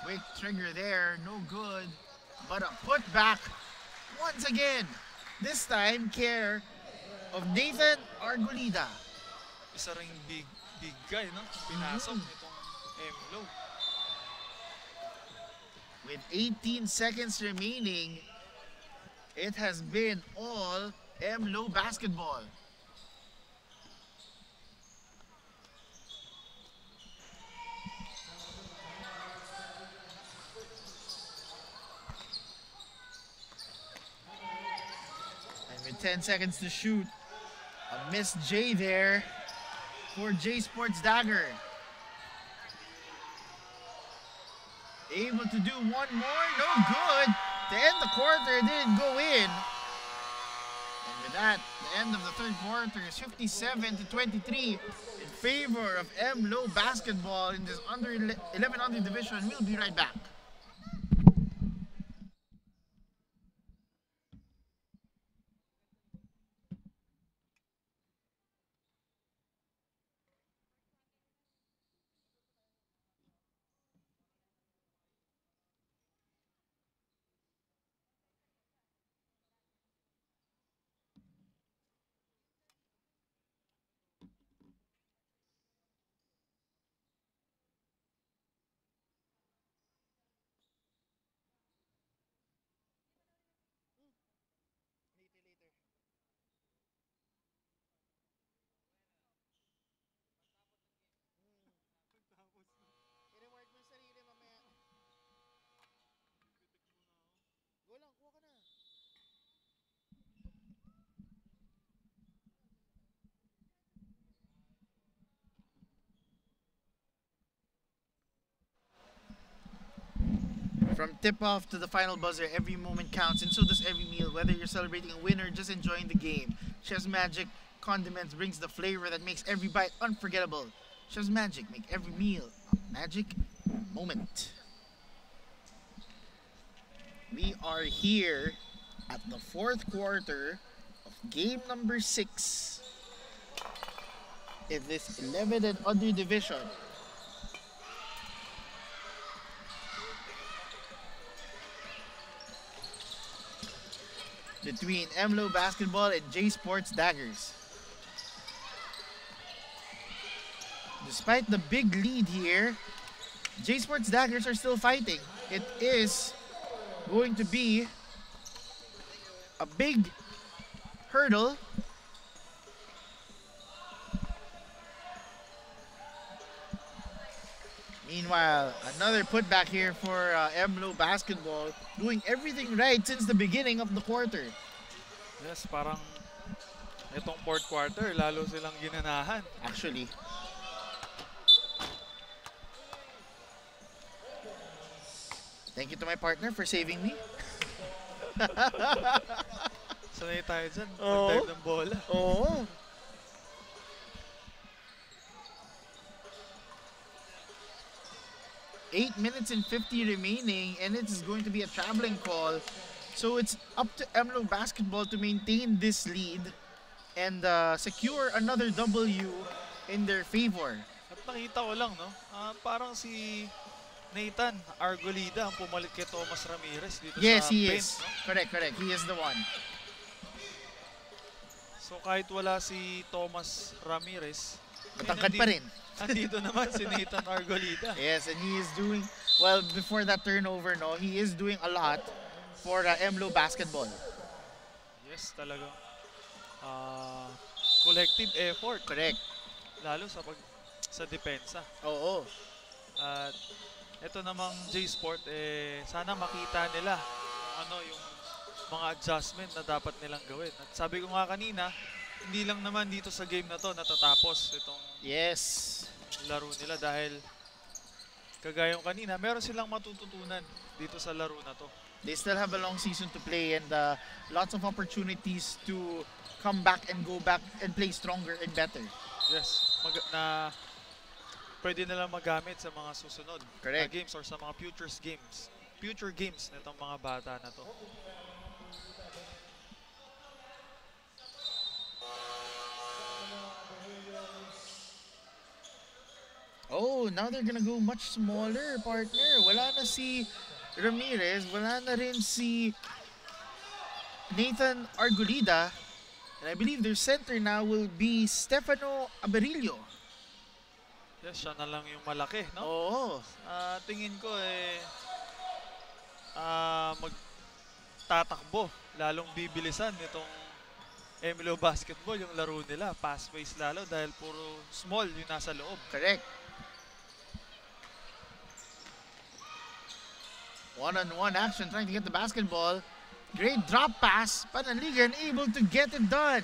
Quick trigger there, no good. But a putback once again. This time, care of Nathan Argulida. Isa ring big guy, no? Pinasok nitong MLO. With 18 seconds remaining, it has been all MLO basketball. And with 10 seconds to shoot, a missed J there for J Sports Dagger. Able to do one more, no good. To end the quarter, didn't go in. And with that, the end of the third quarter is 57-23 in favor of MLO basketball in this 11 under division. We'll be right back. From tip-off to the final buzzer, every moment counts, and so does every meal. Whether you're celebrating a win or just enjoying the game, Chef's Magic Condiments brings the flavor that makes every bite unforgettable. Chef's Magic, make every meal a magic moment. We are here at the fourth quarter of game number 6 in this 11 and under division. Between MLO Basketball and J Sports Daggers. Despite the big lead here, J Sports Daggers are still fighting. It is going to be a big hurdle. Meanwhile, another putback here for MLO Basketball, doing everything right since the beginning of the quarter. Yes, parang itong fourth quarter, lalo silang ginanahan. Actually. Thank you to my partner for saving me. Sanay tayo dyan, Oo. mag-dive ng bola. Oo. Eight minutes and 50 remaining, and it is going to be a traveling call. So it's up to MLO Basketball to maintain this lead and secure another W in their favor. At nakita ko lang, no? Parang si Nathan Argolida ang pumalit kay Thomas Ramirez dito Yes, sa he paint. is. No? Correct. He is the one. So kahit wala si Thomas Ramirez, Matangkad pa rin. andito naman si Nathan Argolida. Yes, and he is doing, well, before that turnover, no, he is doing a lot for MLO basketball. Yes, talagang collective effort. Correct. Lalo sa depensa. Oo. At ito namang J-Sport, sana makita nila yung mga adjustment na dapat nilang gawin. At sabi ko nga kanina, hindi lang naman dito sa game na to natatapos itong laro nila dahil kagayong kanina, meron silang matututunan dito sa laro na to. They still have a long season to play and lots of opportunities to come back and go back and play stronger and better. Yes, na pwede nilang magamit sa mga susunod na games or sa mga future games nitong mga bata na to. Oh, now they're gonna go much smaller, partner. Wala na si Ramirez, wala na rin si Nathan Argolida. And I believe their center now will be Stefano Aberillo. Yes, siya na lang yung malaki, no? Oo. Tingin ko magtatakbo, lalong bibilisan nitong MLO basketball yung laro nila, fast-paced lalo dahil puro small yung nasa loob. Correct. One-on-one action trying to get the basketball. Great drop pass. Pananligan able to get it done.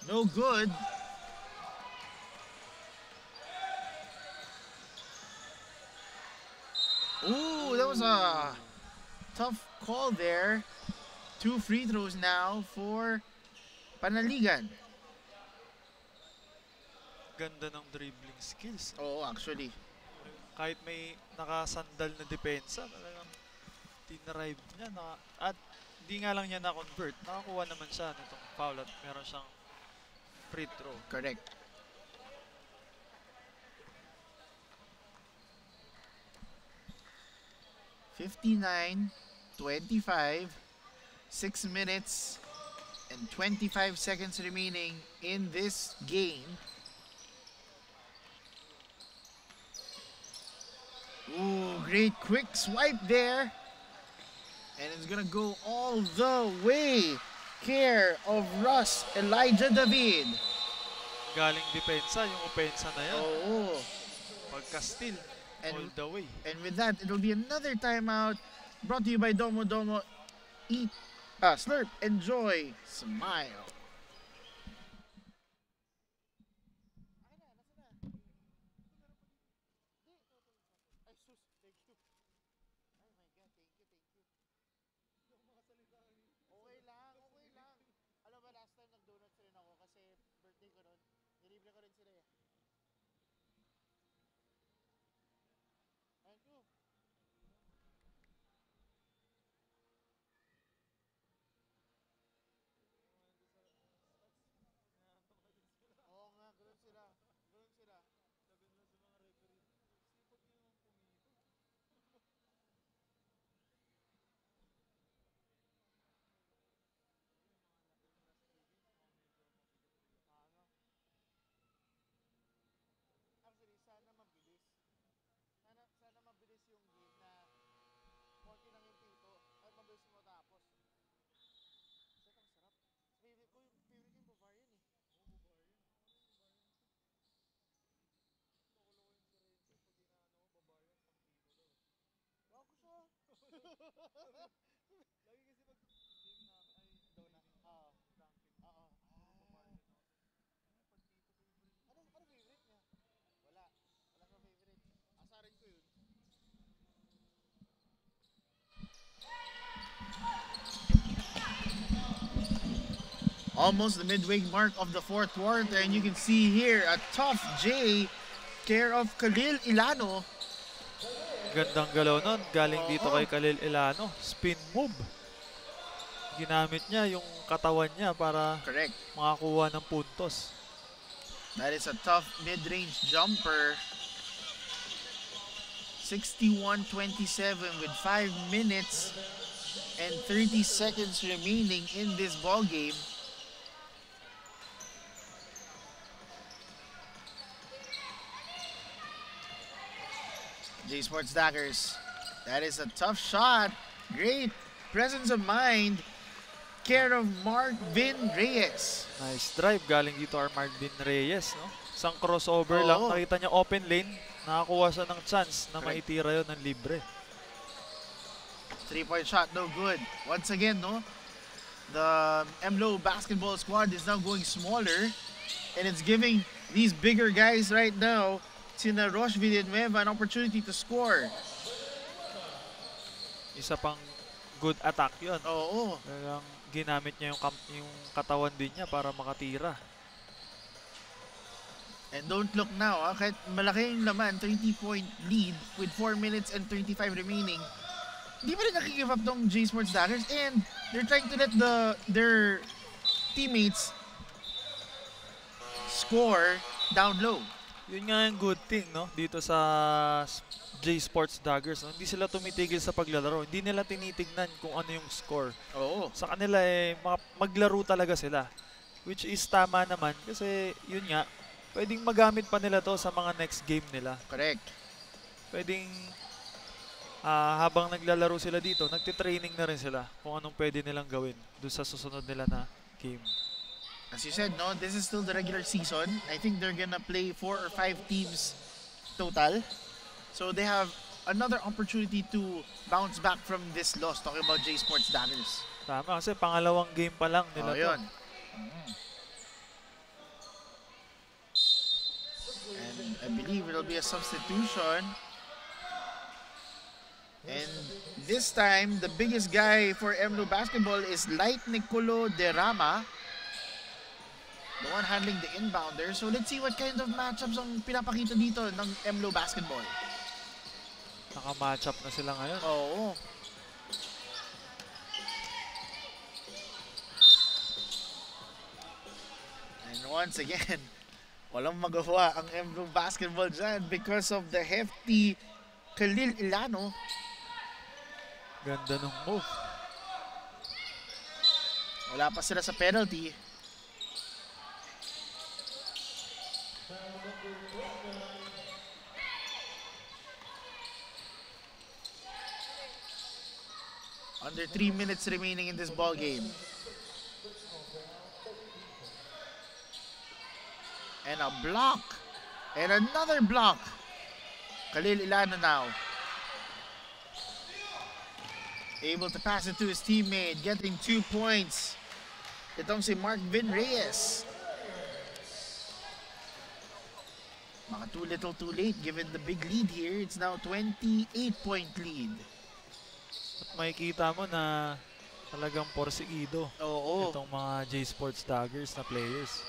No good. Ooh, that was a tough call there. 2 free throws now for Pananligan. Ganda ng dribbling skills. Oh, actually. Kahit may nakasandal na depensa, talagang tinrive niya at di nga lang niya na-convert. Nakakuha naman siya nitong foul at meron siyang free throw. Correct. (59-25), 6 minutes and 25 seconds remaining in this game. Ooh, great quick swipe there. And it's gonna go all the way. Care of Russ Elijah David. Galing depensa, yung opensa na yan. Oo. Pagka-steal, all the way. And with that, it'll be another timeout brought to you by Domo Domo. Eat, slurp, enjoy, smile. Almost the midway mark of the 4th quarter, and you can see here a tough J, care of Khalil Ilano. Gandang galaw nun, galing dito kay Khalil Ilano. Spin move. ginamit niya yung katawan niya para Correct. makakuha ng puntos. That is a tough mid-range jumper. 61-27 with 5 minutes and 30 seconds remaining in this ball game. J Sports Daggers. That is a tough shot. Great presence of mind. Care of Marvin Reyes. Nice drive galing dito our Marvin Reyes, no? Isang crossover lang, nakita niya open lane, nakakuha siya ng chance na maitira yun ng libre. 3-point shot, no good. Once again, no, the MLO basketball squad is now going smaller, and it's giving these bigger guys right now, sina Rosh Villanueva, an opportunity to score. Isa pang good attack yun. Oo. Talagang ginamit niya yung katawan din niya para makatira. And don't look now, kahit malaki yung laman, 30-point lead with 4 minutes and 35 remaining, di pa rin nakikive up tong J Sports Daggers, and they're trying to let their teammates score down low. Yun nga yung good thing, no? Dito sa J Sports Daggers, no? Hindi sila tumitigil sa paglalaro. Hindi nila tinitignan kung ano yung score. Oo. Sa kanila maglaro talaga sila. Which is tama naman kasi yun nga, pwedeng magamit pa nila to sa mga next game nila. Correct. Pwedeng habang naglalaro sila dito, nagtitraining na rin sila kung anong pwede nilang gawin doon sa susunod nila na game. As you said, no, this is still the regular season. I think they're gonna play 4 or 5 teams total. So they have another opportunity to bounce back from this loss. Talking about J Sports Daggers. Tama, kasi pangalawang game pa lang nila to. Yun. And I believe it'll be a substitution. And this time, the biggest guy for MLO basketball is Light Nicolo Derrama, the one handling the inbounder. So let's see what kind of matchups ang pinapakita dito ng MLO basketball. Naka-matchup na sila ngayon. Oo. And once again, walang magawa ang MLO basketball dyan because of the hefty Khalil Ilano. Ganda ng move. Wala pa sila sa penalty. Under 3 minutes remaining in this ball game. And a block. And another block. Khalil Ilano now. Able to pass it to his teammate, getting 2 points. Itong si Marvin Reyes. Mga too little too late given the big lead here. It's now 28-point lead. At makikita mo na talagang porsigido itong mga J Sports Daggers na players.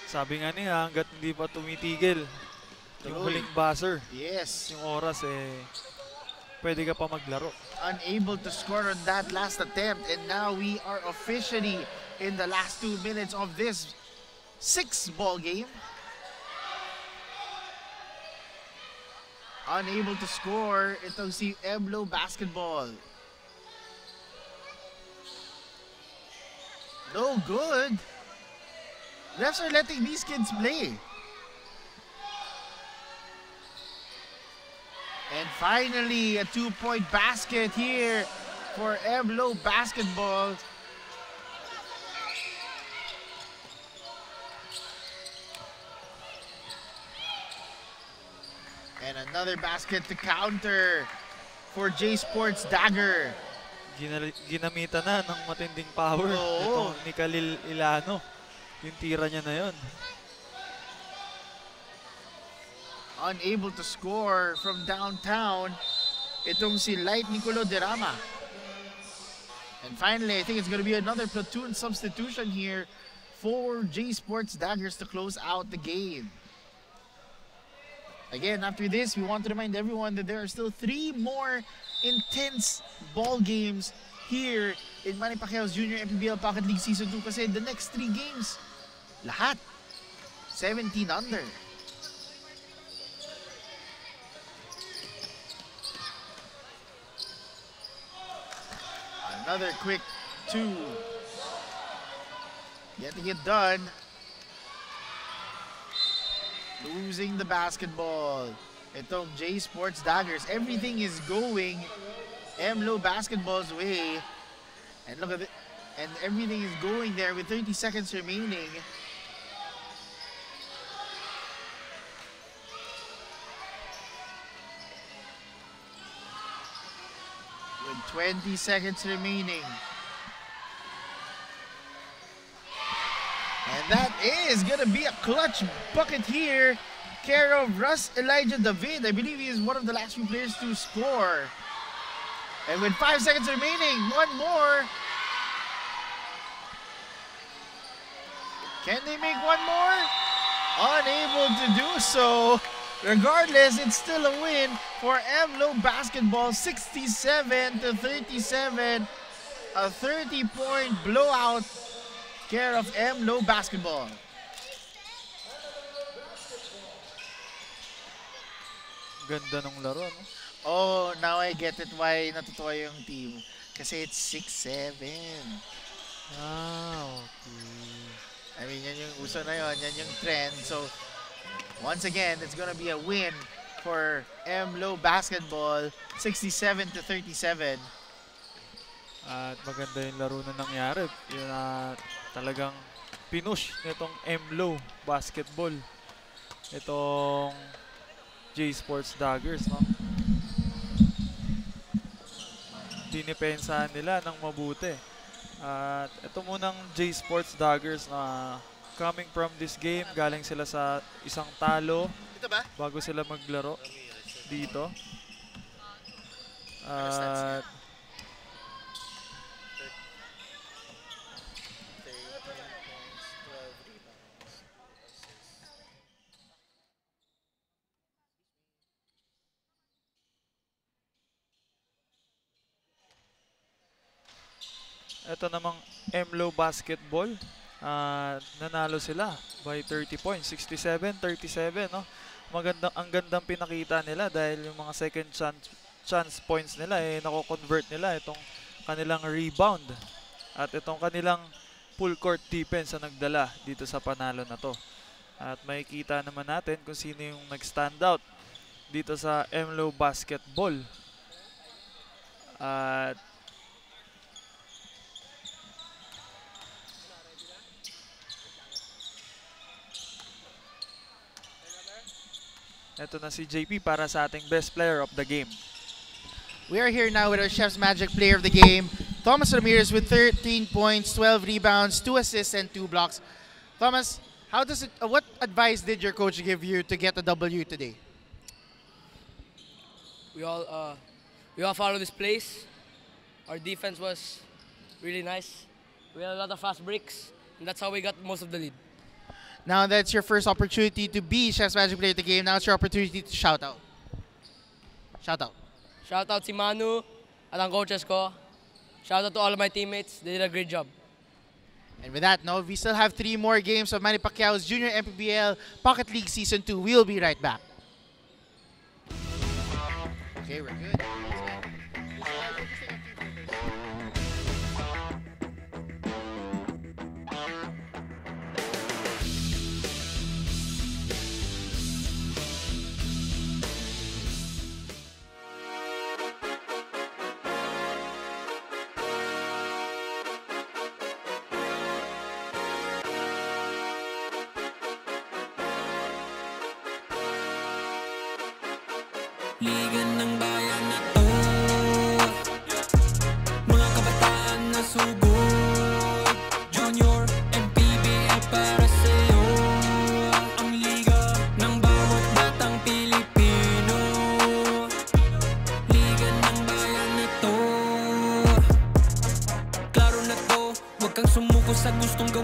Sabi nga niya, hanggat hindi pa tumitigil yung huling buzzer. Yes. Yung oras pwede ka pa maglaro. Unable to score on that last attempt, and now we are officially in the last 2 minutes of this 6th ball game. Unable to score itong si MLO basketball. No good. Refs are letting these kids play. And finally, a 2-point basket here for MLO basketball. And another basket to counter for J Sports Dagger. Ginamitan na ng matinding power itong ni Khalil Ilano. Yung tira niya na yun. Unable to score from downtown, itong si Light Nicolo Derrama. And finally, I think it's going to be another platoon substitution here for J Sports Daggers to close out the game. Again, after this, we want to remind everyone that there are still 3 more intense ball games here in Manny Pacquiao's Junior MPBL Pocket League Season 2 kasi the next 3 games, lahat 17 under. Another quick 2. Getting it done. Losing the basketball. Itong J Sports Daggers. Everything is going MLO Basketball's way. And look at it. And everything is going there with 30 seconds remaining. With 20 seconds remaining. And that is gonna be a clutch bucket here. Care of Russ Elijah David. I believe he is one of the last few players to score. And with 5 seconds remaining, one more. Can they make one more? Unable to do so. Regardless, it's still a win for MLO Basketball, 67-37. A 30-point blowout. Care of MLO Basketball. Ganda ng laro, no? Oh, now I get it why natutuwa yung team. Kasi it's 6-7. Ah, okay. I mean, yan yung uso na yun. Yan yung trend. So, once again, it's gonna be a win for MLO Basketball, 67-37. At maganda yung laro na nangyari. Yun na talagang pinush nitong MLO Basketball. Itong J Sports Daggers, no? Dinipensahan nila ng mabuti. At ito munang J Sports Daggers na coming from this game, galing sila sa isang talo bago sila maglaro dito. At ito namang MLO Basketball, nanalo sila by 30 points, 67-37, no? Ang gandang pinakita nila dahil yung mga second chance points nila nako-convert nila itong kanilang rebound at itong kanilang full court defense na nagdala dito sa panalo na to. At makikita naman natin kung sino yung nag-stand out dito sa MLO Basketball. At ito na si JP para sa ating best player of the game. We are here now with our Chef's Magic player of the game, Thomas Ramirez, with 13 points, 12 rebounds, 2 assists, and 2 blocks. Thomas, what advice did your coach give you to get a W today? We all followed this plays. Our defense was really nice. We had a lot of fast breaks, and that's how we got most of the lead. Now that's your first opportunity to be Chef's Magic player of the game. Now it's your opportunity to shout out. Shout out. Shout out si Manu at ang coaches ko. Shout out to all of my teammates. They did a great job. And with that note, we still have 3 more games of Manny Pacquiao's Junior MPBL Pocket League Season 2. We'll be right back. Okay, we're good. Liga ng bayan na to, mga kabataan na sugod. Junior MPBL para sa'yo, ang liga ng bawat batang Pilipino. Liga ng bayan na to, klaro na to, huwag kang sumuko sa gustong gawin.